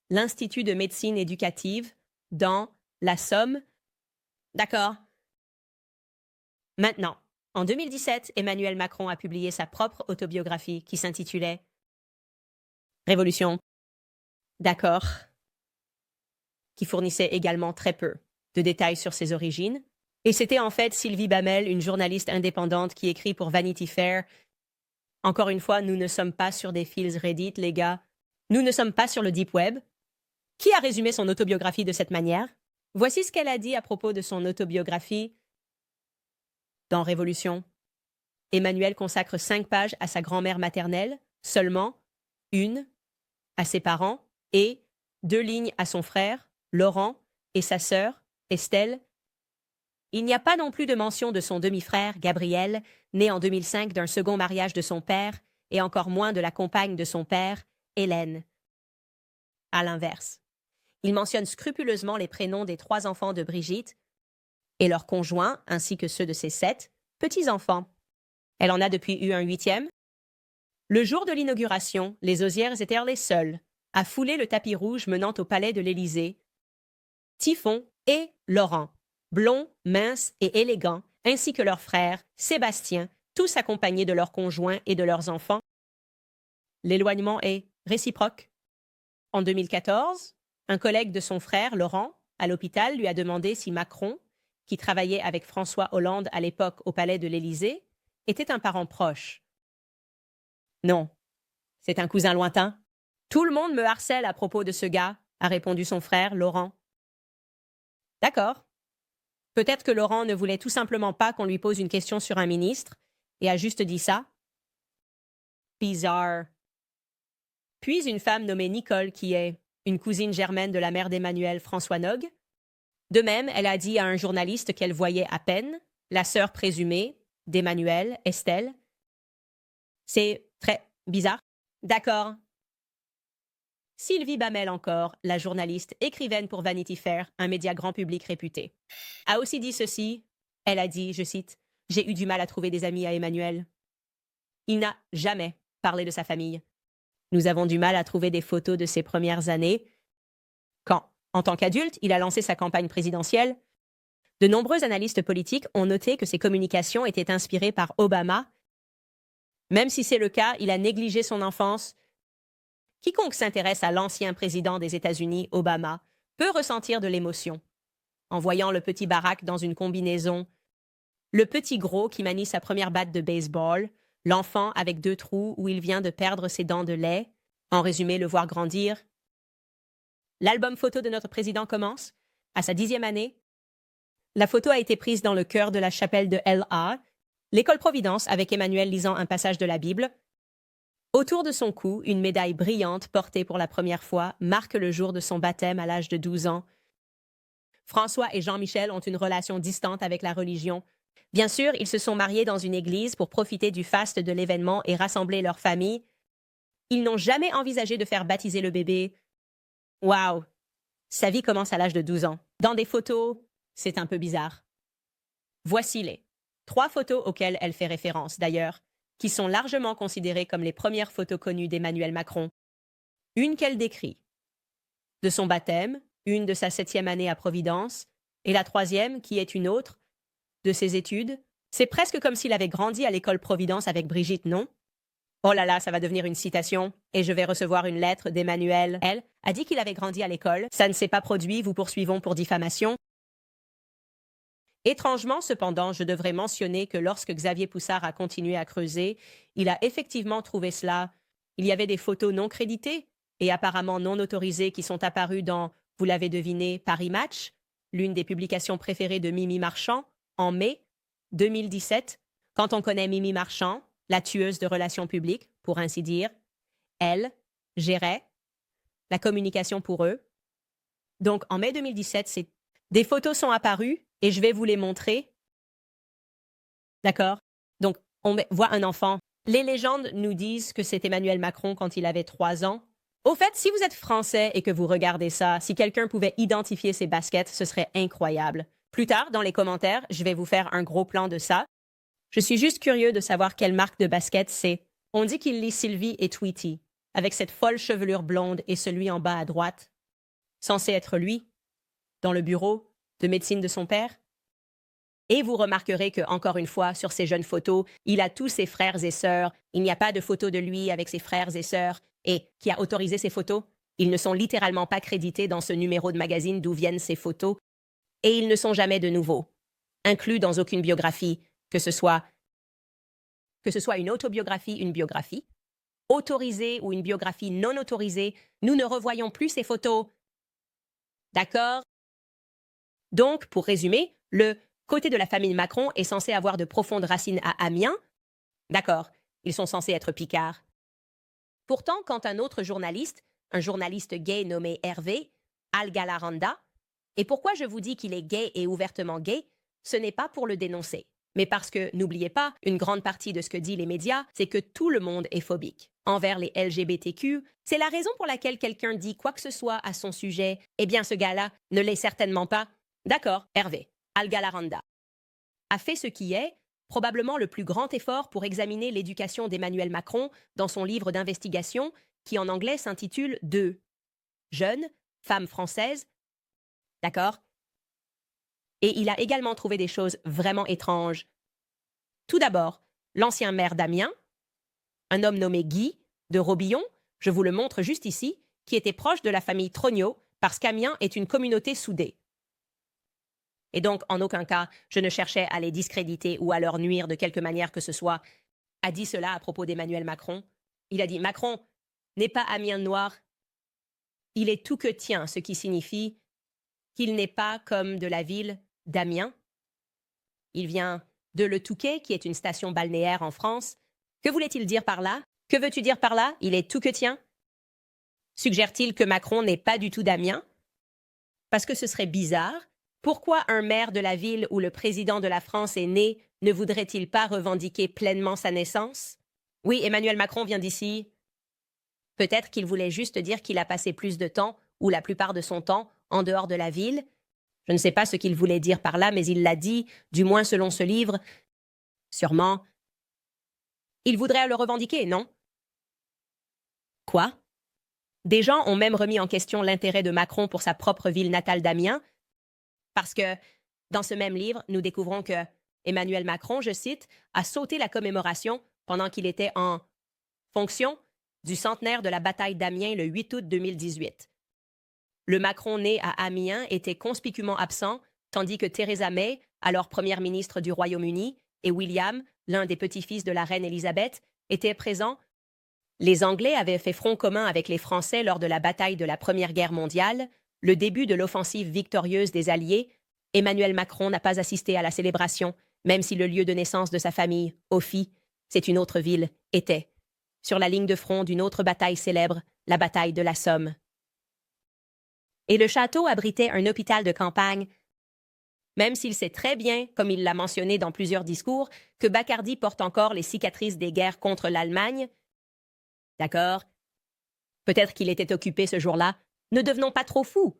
l'Institut de médecine éducative dans la Somme. D'accord. Maintenant, en 2017, Emmanuel Macron a publié sa propre autobiographie qui s'intitulait Révolution. D'accord. Qui fournissait également très peu de détails sur ses origines. Et c'était en fait Sylvie Bamel, une journaliste indépendante qui écrit pour Vanity Fair. Encore une fois, nous ne sommes pas sur des fils Reddit, les gars. Nous ne sommes pas sur le Deep Web. Qui a résumé son autobiographie de cette manière? Voici ce qu'elle a dit à propos de son autobiographie dans Révolution. Emmanuel consacre 5 pages à sa grand-mère maternelle, seulement 1 à ses parents et 2 lignes à son frère, Laurent, et sa sœur, Estelle. Il n'y a pas non plus de mention de son demi-frère, Gabriel, né en 2005 d'un second mariage de son père, et encore moins de la compagne de son père, Hélène. À l'inverse, il mentionne scrupuleusement les prénoms des 3 enfants de Brigitte et leurs conjoints, ainsi que ceux de ses 7 petits-enfants. Elle en a depuis eu un 8e. Le jour de l'inauguration, les Osières étaient les seuls à fouler le tapis rouge menant au palais de l'Élysée. Typhon et Laurent, blonds, minces et élégants, ainsi que leur frère, Sébastien, tous accompagnés de leurs conjoints et de leurs enfants. L'éloignement est réciproque. En 2014, un collègue de son frère, Laurent, à l'hôpital, lui a demandé si Macron, qui travaillait avec François Hollande à l'époque au palais de l'Élysée, était un parent proche. Non, c'est un cousin lointain. Tout le monde me harcèle à propos de ce gars, a répondu son frère, Laurent. D'accord. Peut-être que Laurent ne voulait tout simplement pas qu'on lui pose une question sur un ministre, et a juste dit ça. Bizarre. Puis une femme nommée Nicole, qui est une cousine germaine de la mère d'Emmanuel, François Nogue. De même, elle a dit à un journaliste qu'elle voyait à peine, la sœur présumée d'Emmanuel, Estelle. C'est très bizarre. D'accord. Sylvie Bamel encore, la journaliste écrivaine pour Vanity Fair, un média grand public réputé, a aussi dit ceci. Elle a dit, je cite, « J'ai eu du mal à trouver des amis à Emmanuel. Il n'a jamais parlé de sa famille. Nous avons du mal à trouver des photos de ses premières années. Quand, en tant qu'adulte, il a lancé sa campagne présidentielle, de nombreux analystes politiques ont noté que ses communications étaient inspirées par Obama. Même si c'est le cas, il a négligé son enfance. Quiconque s'intéresse à l'ancien président des États-Unis, Obama, peut ressentir de l'émotion. En voyant le petit Barack dans une combinaison, le petit gros qui manie sa première batte de baseball, l'enfant avec 2 trous où il vient de perdre ses dents de lait, en résumé, le voir grandir. L'album photo de notre président commence, à sa 10e année. La photo a été prise dans le cœur de la chapelle de L.A., l'école Providence, avec Emmanuel lisant un passage de la Bible. Autour de son cou, une médaille brillante portée pour la première fois marque le jour de son baptême à l'âge de 12 ans. François et Jean-Michel ont une relation distante avec la religion. Bien sûr, ils se sont mariés dans une église pour profiter du faste de l'événement et rassembler leur famille. Ils n'ont jamais envisagé de faire baptiser le bébé. Waouh! Sa vie commence à l'âge de 12 ans. Dans des photos, c'est un peu bizarre. Voici les 3 photos auxquelles elle fait référence, d'ailleurs, qui sont largement considérées comme les premières photos connues d'Emmanuel Macron. Une qu'elle décrit de son baptême, une de sa 7e année à Providence, et la 3e, qui est une autre, de ses études. C'est presque comme s'il avait grandi à l'école Providence avec Brigitte, non? Oh là là, ça va devenir une citation, et je vais recevoir une lettre d'Emmanuel. Elle a dit qu'il avait grandi à l'école. Ça ne s'est pas produit, vous poursuivons pour diffamation. Étrangement, cependant, je devrais mentionner que lorsque Xavier Poussard a continué à creuser, il a effectivement trouvé cela. Il y avait des photos non créditées et apparemment non autorisées qui sont apparues dans, vous l'avez deviné, Paris Match, l'une des publications préférées de Mimi Marchand, en mai 2017. Quand on connaît Mimi Marchand, la tueuse de relations publiques, pour ainsi dire, elle gérait la communication pour eux. Donc, en mai 2017, des photos sont apparues et je vais vous les montrer. D'accord? Donc, on voit un enfant. Les légendes nous disent que c'est Emmanuel Macron quand il avait 3 ans. Au fait, si vous êtes français et que vous regardez ça, si quelqu'un pouvait identifier ces baskets, ce serait incroyable. Plus tard, dans les commentaires, je vais vous faire un gros plan de ça. Je suis juste curieux de savoir quelle marque de basket c'est. On dit qu'il lit Sylvie et Tweety, avec cette folle chevelure blonde et celui en bas à droite. Censé être lui, dans le bureau de médecine de son père. Et vous remarquerez que, encore une fois, sur ces jeunes photos, il a tous ses frères et sœurs. Il n'y a pas de photo de lui avec ses frères et sœurs. Et qui a autorisé ces photos? Ils ne sont littéralement pas crédités dans ce numéro de magazine d'où viennent ces photos. Et ils ne sont jamais de nouveau inclus dans aucune biographie, que ce soit une autobiographie, une biographie, autorisée ou une biographie non autorisée. Nous ne revoyons plus ces photos. D'accord? Donc, pour résumer, le côté de la famille Macron est censé avoir de profondes racines à Amiens. D'accord, ils sont censés être picards. Pourtant, quand un autre journaliste, un journaliste gay nommé Hervé, Al Galaranda, et pourquoi je vous dis qu'il est gay et ouvertement gay, ce n'est pas pour le dénoncer, mais parce que, n'oubliez pas, une grande partie de ce que disent les médias, c'est que tout le monde est phobique. Envers les LGBTQ, c'est la raison pour laquelle quelqu'un dit quoi que ce soit à son sujet. Eh bien, ce gars-là ne l'est certainement pas. D'accord, Hervé, Al Galaranda, a fait ce qui est probablement le plus grand effort pour examiner l'éducation d'Emmanuel Macron dans son livre d'investigation qui en anglais s'intitule « Deux jeunes femmes françaises ». D'accord? Et il a également trouvé des choses vraiment étranges. Tout d'abord, l'ancien maire d'Amiens, un homme nommé Guy de Robillon, je vous le montre juste ici, qui était proche de la famille Trognot parce qu'Amiens est une communauté soudée. Et donc, en aucun cas, je ne cherchais à les discréditer ou à leur nuire de quelque manière que ce soit, a dit cela à propos d'Emmanuel Macron. Il a dit « Macron n'est pas Amiens noir. Il est tout que tien, ce qui signifie qu'il n'est pas comme de la ville d'Amiens. Il vient de Le Touquet, qui est une station balnéaire en France. Que voulait-il dire par là? Que veux-tu dire par là? Il est tout que tien? Suggère-t-il que Macron n'est pas du tout d'Amiens? Parce que ce serait bizarre. Pourquoi un maire de la ville où le président de la France est né ne voudrait-il pas revendiquer pleinement sa naissance? Oui, Emmanuel Macron vient d'ici. Peut-être qu'il voulait juste dire qu'il a passé plus de temps, ou la plupart de son temps, en dehors de la ville. Je ne sais pas ce qu'il voulait dire par là, mais il l'a dit, du moins selon ce livre. Sûrement. Il voudrait le revendiquer, non? Quoi? Des gens ont même remis en question l'intérêt de Macron pour sa propre ville natale d'Amiens, parce que, dans ce même livre, nous découvrons que Emmanuel Macron, je cite, a sauté la commémoration pendant qu'il était en fonction du centenaire de la bataille d'Amiens le 8 août 2018. Le Macron né à Amiens était conspicuement absent, tandis que Theresa May, alors première ministre du Royaume-Uni, et William, l'un des petits-fils de la reine Élisabeth, étaient présents. Les Anglais avaient fait front commun avec les Français lors de la bataille de la Première Guerre mondiale. Le début de l'offensive victorieuse des Alliés, Emmanuel Macron n'a pas assisté à la célébration, même si le lieu de naissance de sa famille, Auffy, c'est une autre ville, était sur la ligne de front d'une autre bataille célèbre, la bataille de la Somme. Et le château abritait un hôpital de campagne, même s'il sait très bien, comme il l'a mentionné dans plusieurs discours, que Bacardi porte encore les cicatrices des guerres contre l'Allemagne. D'accord? Peut-être qu'il était occupé ce jour-là. Ne devenons pas trop fous.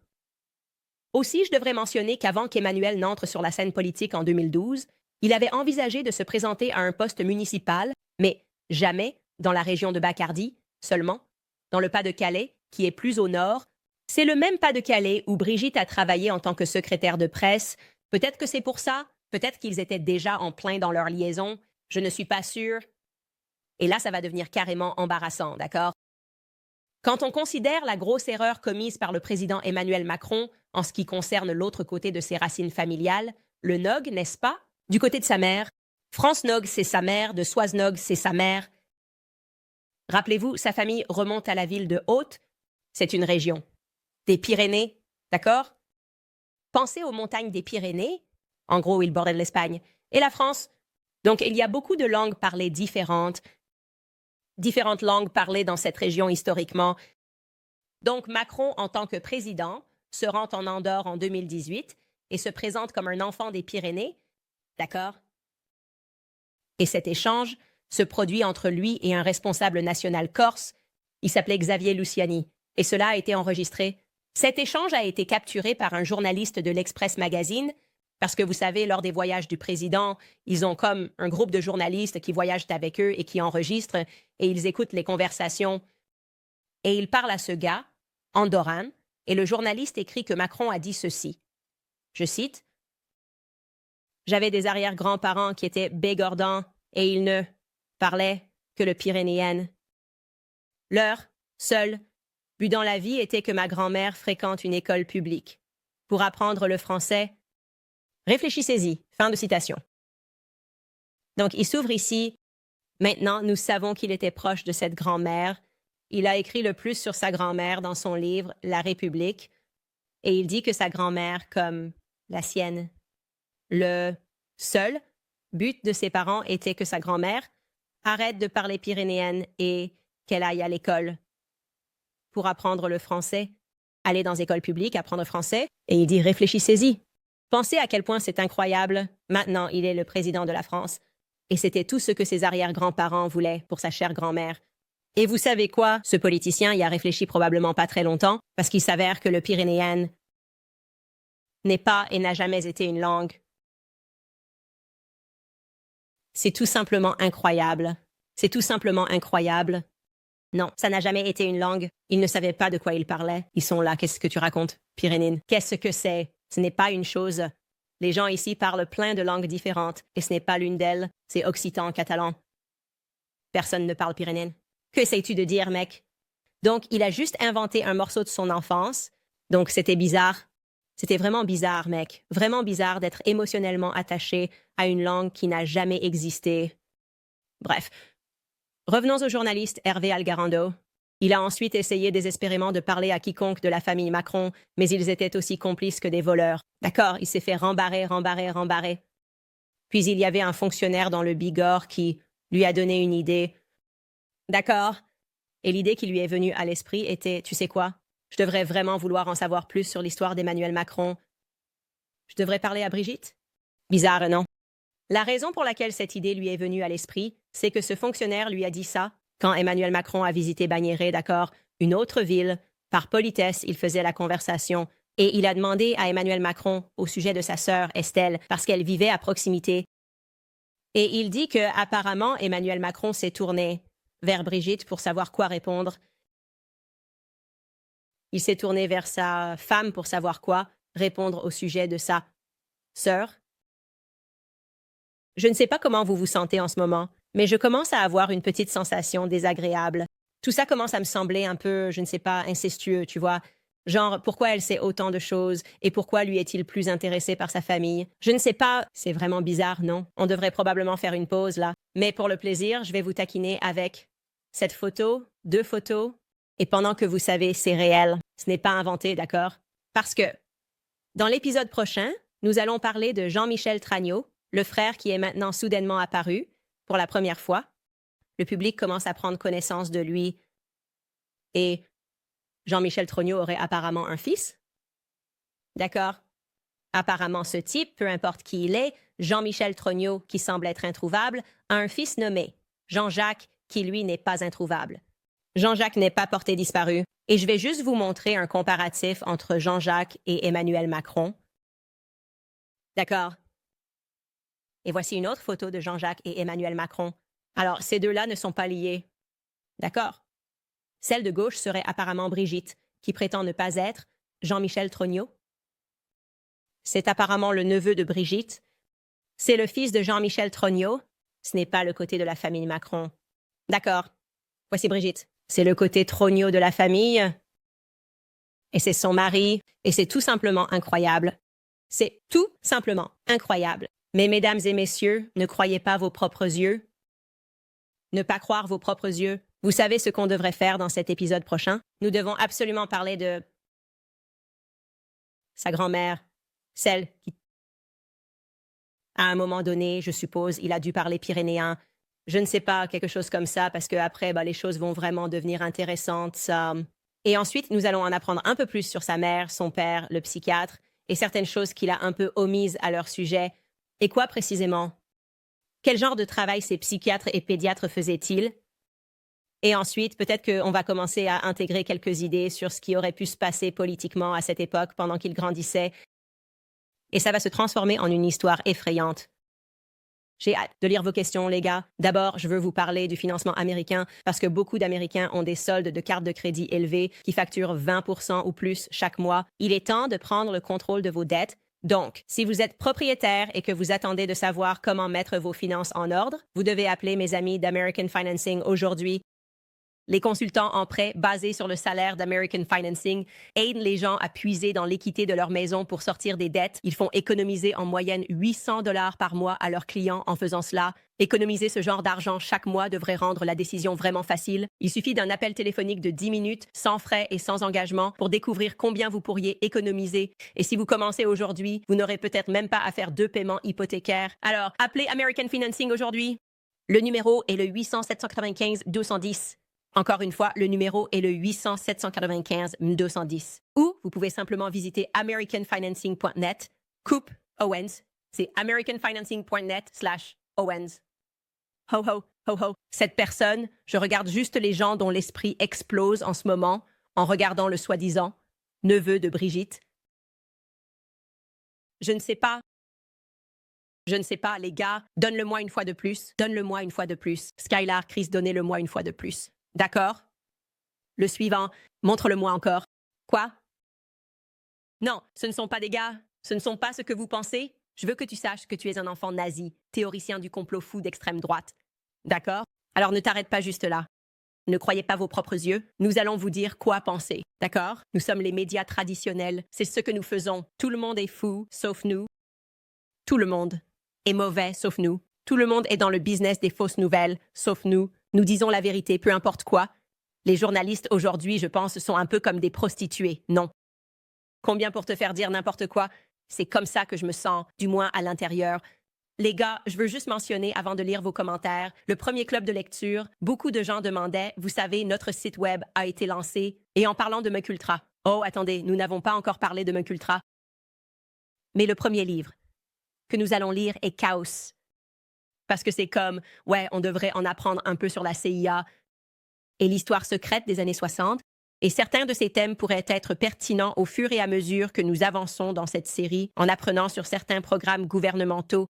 Aussi, je devrais mentionner qu'avant qu'Emmanuel n'entre sur la scène politique en 2012, il avait envisagé de se présenter à un poste municipal, mais jamais dans la région de Bacardi, seulement dans le Pas-de-Calais, qui est plus au nord. C'est le même Pas-de-Calais où Brigitte a travaillé en tant que secrétaire de presse. Peut-être que c'est pour ça, peut-être qu'ils étaient déjà en plein dans leur liaison, je ne suis pas sûre. Et là, ça va devenir carrément embarrassant, d'accord? Quand on considère la grosse erreur commise par le président Emmanuel Macron en ce qui concerne l'autre côté de ses racines familiales, le Nog, n'est-ce pas? Du côté de sa mère. France Nog, c'est sa mère, de Soise Nog, c'est sa mère. Rappelez-vous, sa famille remonte à la ville de Haute, c'est une région. Des Pyrénées, d'accord? Pensez aux montagnes des Pyrénées, en gros, ils bordent l'Espagne, et la France. Donc, il y a beaucoup de langues parlées différentes langues parlées dans cette région historiquement. Donc, Macron, en tant que président, se rend en Andorre en 2018 et se présente comme un enfant des Pyrénées, d'accord? Et cet échange se produit entre lui et un responsable national corse. Il s'appelait Xavier Luciani, et cela a été enregistré. Cet échange a été capturé par un journaliste de l'Express Magazine. Parce que vous savez, lors des voyages du président, ils ont comme un groupe de journalistes qui voyagent avec eux et qui enregistrent, et ils écoutent les conversations. Et ils parlent à ce gars, Andoran, et le journaliste écrit que Macron a dit ceci. Je cite, J'avais des arrière-grands-parents qui étaient bégordants et ils ne parlaient que le pyrénéen. Leur seul but dans la vie était que ma grand-mère fréquente une école publique. Pour apprendre le français, réfléchissez-y. Fin de citation. Donc, il s'ouvre ici. Maintenant, nous savons qu'il était proche de cette grand-mère. Il a écrit le plus sur sa grand-mère dans son livre La République, et il dit que sa grand-mère, comme la sienne, le seul but de ses parents était que sa grand-mère arrête de parler pyrénéenne et qu'elle aille à l'école pour apprendre le français, aller dans les écoles publiques, apprendre français, et il dit réfléchissez-y. Pensez à quel point c'est incroyable. Maintenant, il est le président de la France, et c'était tout ce que ses arrière-grands-parents voulaient pour sa chère grand-mère. Et vous savez quoi? Ce politicien y a réfléchi probablement pas très longtemps, parce qu'il s'avère que le pyrénéen n'est pas et n'a jamais été une langue. C'est tout simplement incroyable. C'est tout simplement incroyable. Non, ça n'a jamais été une langue. Ils ne savaient pas de quoi ils parlaient. Ils sont là, qu'est-ce que tu racontes, pyrénéen? Qu'est-ce que c'est? Ce n'est pas une chose. Les gens ici parlent plein de langues différentes, et ce n'est pas l'une d'elles, c'est occitan, catalan. Personne ne parle pyrénéen. Que sais-tu de dire, mec? Donc, il a juste inventé un morceau de son enfance. Donc, c'était bizarre. C'était vraiment bizarre, mec. Vraiment bizarre d'être émotionnellement attaché à une langue qui n'a jamais existé. Bref. Revenons au journaliste Hervé Algarando. Il a ensuite essayé désespérément de parler à quiconque de la famille Macron, mais ils étaient aussi complices que des voleurs. D'accord, il s'est fait rembarrer. Puis il y avait un fonctionnaire dans le Bigorre qui lui a donné une idée. D'accord. Et l'idée qui lui est venue à l'esprit était, tu sais quoi? Je devrais vraiment vouloir en savoir plus sur l'histoire d'Emmanuel Macron. Je devrais parler à Brigitte? Bizarre, non? La raison pour laquelle cette idée lui est venue à l'esprit, c'est que ce fonctionnaire lui a dit ça quand Emmanuel Macron a visité Bagnères, d'accord, une autre ville. Par politesse, il faisait la conversation et il a demandé à Emmanuel Macron au sujet de sa sœur Estelle parce qu'elle vivait à proximité. Et il dit que apparemment Emmanuel Macron s'est tourné vers Brigitte pour savoir quoi répondre. Il s'est tourné vers sa femme pour savoir quoi répondre au sujet de sa sœur. Je ne sais pas comment vous vous sentez en ce moment, mais je commence à avoir une petite sensation désagréable. Tout ça commence à me sembler un peu, je ne sais pas, incestueux, tu vois. Genre, pourquoi elle sait autant de choses et pourquoi lui est-il plus intéressé par sa famille? Je ne sais pas, c'est vraiment bizarre, non? On devrait probablement faire une pause là. Mais pour le plaisir, je vais vous taquiner avec cette photo, 2 photos, et pendant que vous savez, c'est réel. Ce n'est pas inventé, d'accord? Parce que, dans l'épisode prochain, nous allons parler de Jean-Michel Tragnaud, le frère qui est maintenant soudainement apparu, pour la première fois. Le public commence à prendre connaissance de lui. Et Jean-Michel Trognaud aurait apparemment un fils. D'accord? Apparemment, ce type, peu importe qui il est, Jean-Michel Trognaud, qui semble être introuvable, a un fils nommé Jean-Jacques, qui lui n'est pas introuvable. Jean-Jacques n'est pas porté disparu. Et je vais juste vous montrer un comparatif entre Jean-Jacques et Emmanuel Macron. D'accord? Et voici une autre photo de Jean-Jacques et Emmanuel Macron. Alors, ces deux-là ne sont pas liés. D'accord? Celle de gauche serait apparemment Brigitte, qui prétend ne pas être Jean-Michel Trognaud. C'est apparemment le neveu de Brigitte. C'est le fils de Jean-Michel Trognaud. Ce n'est pas le côté de la famille Macron. D'accord. Voici Brigitte. C'est le côté Trognaud de la famille. Et c'est son mari. Et c'est tout simplement incroyable. C'est tout simplement incroyable. Mais mesdames et messieurs, ne croyez pas vos propres yeux. Ne pas croire vos propres yeux. Vous savez ce qu'on devrait faire dans cet épisode prochain? Nous devons absolument parler de sa grand-mère, celle qui, à un moment donné, je suppose, il a dû parler pyrénéen. Je ne sais pas, quelque chose comme ça, parce qu'après, les choses vont vraiment devenir intéressantes. Ça. Et ensuite, nous allons en apprendre un peu plus sur sa mère, son père, le psychiatre, et certaines choses qu'il a un peu omises à leur sujet. Et quoi précisément? Quel genre de travail ces psychiatres et pédiatres faisaient-ils? Et ensuite, peut-être qu'on va commencer à intégrer quelques idées sur ce qui aurait pu se passer politiquement à cette époque pendant qu'il grandissait. Et ça va se transformer en une histoire effrayante. J'ai hâte de lire vos questions, les gars. D'abord, je veux vous parler du financement américain parce que beaucoup d'Américains ont des soldes de cartes de crédit élevés qui facturent 20% ou plus chaque mois. Il est temps de prendre le contrôle de vos dettes. Donc, si vous êtes propriétaire et que vous attendez de savoir comment mettre vos finances en ordre, vous devez appeler mes amis d'American Financing aujourd'hui. Les consultants en prêt basés sur le salaire d'American Financing aident les gens à puiser dans l'équité de leur maison pour sortir des dettes. Ils font économiser en moyenne 800 $ par mois à leurs clients en faisant cela. Économiser ce genre d'argent chaque mois devrait rendre la décision vraiment facile. Il suffit d'un appel téléphonique de 10 minutes, sans frais et sans engagement, pour découvrir combien vous pourriez économiser. Et si vous commencez aujourd'hui, vous n'aurez peut-être même pas à faire 2 paiements hypothécaires. Alors, appelez American Financing aujourd'hui. Le numéro est le 800-795-210. Encore une fois, le numéro est le 800-795-210. Ou vous pouvez simplement visiter americanfinancing.net, coupe Owens. C'est americanfinancing.net/Owens. Ho ho, ho ho. Cette personne, je regarde juste les gens dont l'esprit explose en ce moment en regardant le soi-disant neveu de Brigitte. Je ne sais pas. Je ne sais pas, les gars. Donne-le-moi une fois de plus. Donne-le-moi une fois de plus. Skylar, Chris, donnez-le-moi une fois de plus. D'accord? Le suivant, montre-le-moi encore. Quoi? Non, ce ne sont pas des gars. Ce ne sont pas ce que vous pensez. Je veux que tu saches que tu es un enfant nazi, théoricien du complot fou d'extrême droite. D'accord? Alors ne t'arrête pas juste là. Ne croyez pas vos propres yeux. Nous allons vous dire quoi penser. D'accord? Nous sommes les médias traditionnels. C'est ce que nous faisons. Tout le monde est fou, sauf nous. Tout le monde est mauvais, sauf nous. Tout le monde est dans le business des fausses nouvelles, sauf nous. Nous disons la vérité, peu importe quoi. Les journalistes aujourd'hui, je pense, sont un peu comme des prostituées, non? Combien pour te faire dire n'importe quoi? C'est comme ça que je me sens, du moins à l'intérieur. Les gars, je veux juste mentionner avant de lire vos commentaires, le premier club de lecture, beaucoup de gens demandaient, vous savez, notre site web a été lancé, et en parlant de Munk Ultra. Oh, attendez, nous n'avons pas encore parlé de Munk Ultra. Mais le premier livre que nous allons lire est Chaos. Parce que c'est comme, ouais, on devrait en apprendre un peu sur la CIA et l'histoire secrète des années 60. Et certains de ces thèmes pourraient être pertinents au fur et à mesure que nous avançons dans cette série en apprenant sur certains programmes gouvernementaux,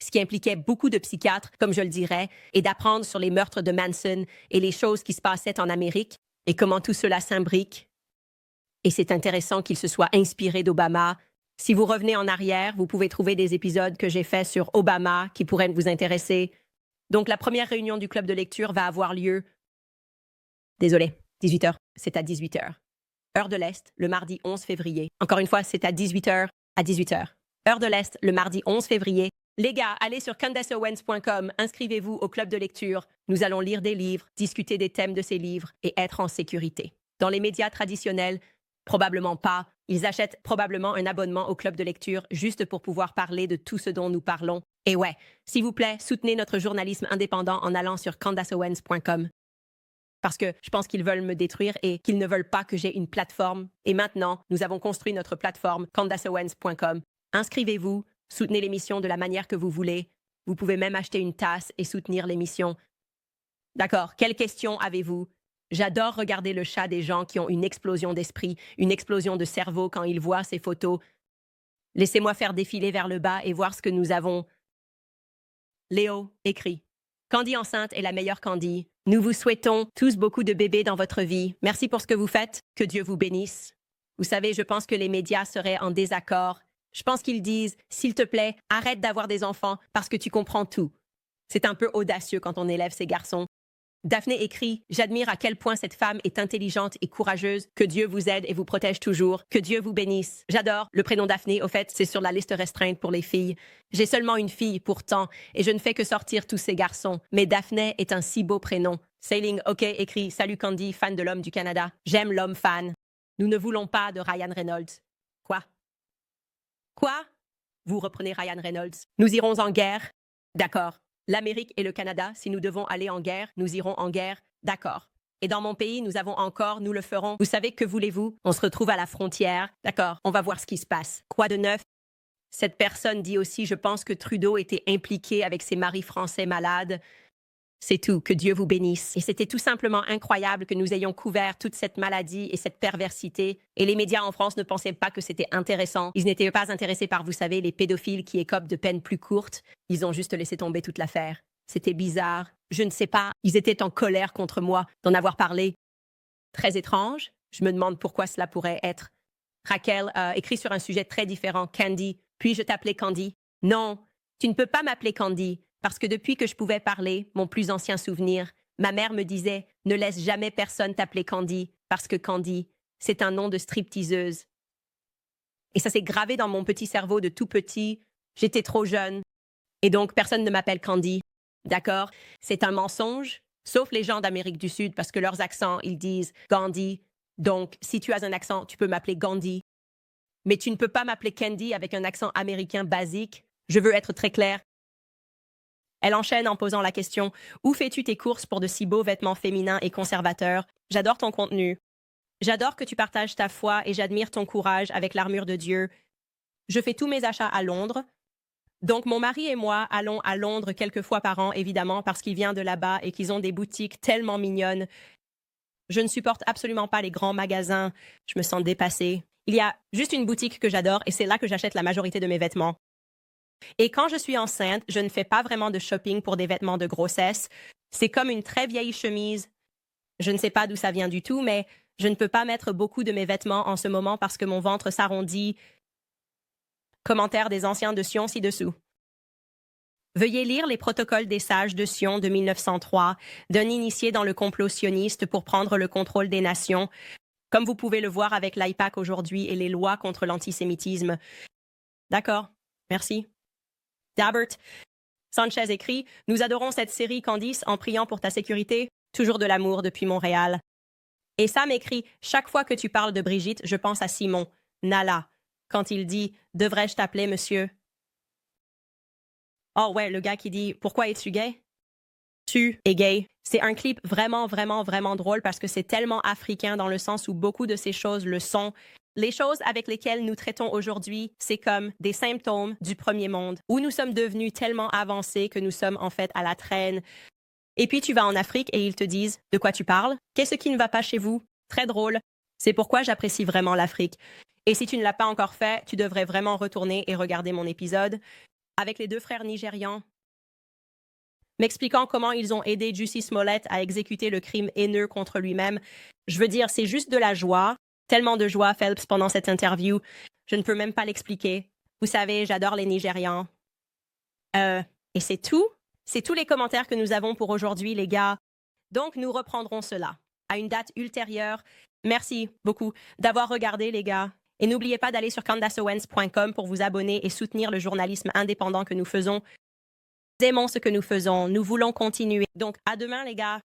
ce qui impliquait beaucoup de psychiatres, comme je le dirais, et d'apprendre sur les meurtres de Manson et les choses qui se passaient en Amérique et comment tout cela s'imbrique. Et c'est intéressant qu'il se soit inspiré d'Obama. Si vous revenez en arrière, vous pouvez trouver des épisodes que j'ai faits sur Obama qui pourraient vous intéresser. Donc, la première réunion du club de lecture va avoir lieu... Désolé, 18h. C'est à 18h. Heure de l'Est, le mardi 11 février. Encore une fois, c'est à 18h à 18h. Heure de l'Est, le mardi 11 février. Les gars, allez sur CandaceOwens.com, inscrivez-vous au club de lecture. Nous allons lire des livres, discuter des thèmes de ces livres et être en sécurité. Dans les médias traditionnels, probablement pas. Ils achètent probablement un abonnement au club de lecture juste pour pouvoir parler de tout ce dont nous parlons. Et ouais, s'il vous plaît, soutenez notre journalisme indépendant en allant sur CandaceOwens.com. Parce que je pense qu'ils veulent me détruire et qu'ils ne veulent pas que j'ai une plateforme. Et maintenant, nous avons construit notre plateforme CandaceOwens.com. Inscrivez-vous, soutenez l'émission de la manière que vous voulez. Vous pouvez même acheter une tasse et soutenir l'émission. D'accord, quelles questions avez-vous? J'adore regarder le chat des gens qui ont une explosion d'esprit, une explosion de cerveau quand ils voient ces photos. Laissez-moi faire défiler vers le bas et voir ce que nous avons. Léo écrit. Candy enceinte est la meilleure Candy. Nous vous souhaitons tous beaucoup de bébés dans votre vie. Merci pour ce que vous faites. Que Dieu vous bénisse. Vous savez, je pense que les médias seraient en désaccord. Je pense qu'ils disent, s'il te plaît, arrête d'avoir des enfants parce que tu comprends tout. C'est un peu audacieux quand on élève ces garçons. Daphné écrit « J'admire à quel point cette femme est intelligente et courageuse. Que Dieu vous aide et vous protège toujours. Que Dieu vous bénisse. » J'adore. Le prénom Daphné, au fait, c'est sur la liste restreinte pour les filles. J'ai seulement une fille, pourtant, et je ne fais que sortir tous ces garçons. Mais Daphné est un si beau prénom. Sailing OK écrit « Salut Candy, fan de l'homme du Canada. J'aime l'homme fan. Nous ne voulons pas de Ryan Reynolds. » Quoi? Quoi? Vous reprenez Ryan Reynolds. Nous irons en guerre? D'accord. L'Amérique et le Canada, si nous devons aller en guerre, nous irons en guerre, d'accord. Et dans mon pays, nous avons encore, nous le ferons. Vous savez, que voulez-vous? On se retrouve à la frontière. D'accord, on va voir ce qui se passe. Quoi de neuf? Cette personne dit aussi, je pense que Trudeau était impliqué avec ses maris français malades. C'est tout, que Dieu vous bénisse. Et c'était tout simplement incroyable que nous ayons couvert toute cette maladie et cette perversité. Et les médias en France ne pensaient pas que c'était intéressant. Ils n'étaient pas intéressés par, vous savez, les pédophiles qui écopent de peines plus courtes. Ils ont juste laissé tomber toute l'affaire. C'était bizarre. Je ne sais pas. Ils étaient en colère contre moi d'en avoir parlé. Très étrange. Je me demande pourquoi cela pourrait être. Raquel écrit sur un sujet très différent. Candy. Puis-je t'appeler Candy? Non, tu ne peux pas m'appeler Candy. Parce que depuis que je pouvais parler, mon plus ancien souvenir, ma mère me disait « Ne laisse jamais personne t'appeler Candy, parce que Candy, c'est un nom de stripteaseuse. » Et ça s'est gravé dans mon petit cerveau de tout petit. J'étais trop jeune. Et donc, personne ne m'appelle Candy. D'accord? C'est un mensonge, sauf les gens d'Amérique du Sud, parce que leurs accents, ils disent Gandhi. Donc, si tu as un accent, tu peux m'appeler Gandhi. Mais tu ne peux pas m'appeler Candy avec un accent américain basique. Je veux être très claire. Elle enchaîne en posant la question « Où fais-tu tes courses pour de si beaux vêtements féminins et conservateurs? J'adore ton contenu. J'adore que tu partages ta foi et j'admire ton courage avec l'armure de Dieu. Je fais tous mes achats à Londres. Donc, mon mari et moi allons à Londres quelques fois par an, évidemment, parce qu'il vient de là-bas et qu'ils ont des boutiques tellement mignonnes. Je ne supporte absolument pas les grands magasins. Je me sens dépassée. Il y a juste une boutique que j'adore et c'est là que j'achète la majorité de mes vêtements. Et quand je suis enceinte, je ne fais pas vraiment de shopping pour des vêtements de grossesse. C'est comme une très vieille chemise. Je ne sais pas d'où ça vient du tout, mais je ne peux pas mettre beaucoup de mes vêtements en ce moment parce que mon ventre s'arrondit. Commentaire des anciens de Sion ci-dessous. Veuillez lire les protocoles des sages de Sion de 1903, d'un initié dans le complot sioniste pour prendre le contrôle des nations, comme vous pouvez le voir avec l'IPAC aujourd'hui et les lois contre l'antisémitisme. D'accord, merci. Dabert. Sanchez écrit « Nous adorons cette série, Candice, en priant pour ta sécurité. Toujours de l'amour depuis Montréal. » Et Sam écrit « Chaque fois que tu parles de Brigitte, je pense à Simon, Nala, quand il dit « Devrais-je t'appeler, monsieur? » Oh ouais, le gars qui dit « Pourquoi es-tu gay? » Tu es gay. C'est un clip vraiment, vraiment, vraiment drôle parce que c'est tellement africain dans le sens où beaucoup de ces choses le sont. Les choses avec lesquelles nous traitons aujourd'hui, c'est comme des symptômes du premier monde, où nous sommes devenus tellement avancés que nous sommes en fait à la traîne. Et puis tu vas en Afrique et ils te disent « De quoi tu parles? Qu'est-ce qui ne va pas chez vous? » Très drôle. C'est pourquoi j'apprécie vraiment l'Afrique. Et si tu ne l'as pas encore fait, tu devrais vraiment retourner et regarder mon épisode avec les 2 frères nigérians, m'expliquant comment ils ont aidé Jussie Smollett à exécuter le crime haineux contre lui-même. Je veux dire, c'est juste de la joie. Tellement de joie, Phelps, pendant cette interview. Je ne peux même pas l'expliquer. Vous savez, j'adore les Nigérians. Et c'est tout? C'est tous les commentaires que nous avons pour aujourd'hui, les gars. Donc, nous reprendrons cela à une date ultérieure. Merci beaucoup d'avoir regardé, les gars. Et n'oubliez pas d'aller sur CandaceOwens.com pour vous abonner et soutenir le journalisme indépendant que nous faisons. Nous aimons ce que nous faisons. Nous voulons continuer. Donc, à demain, les gars.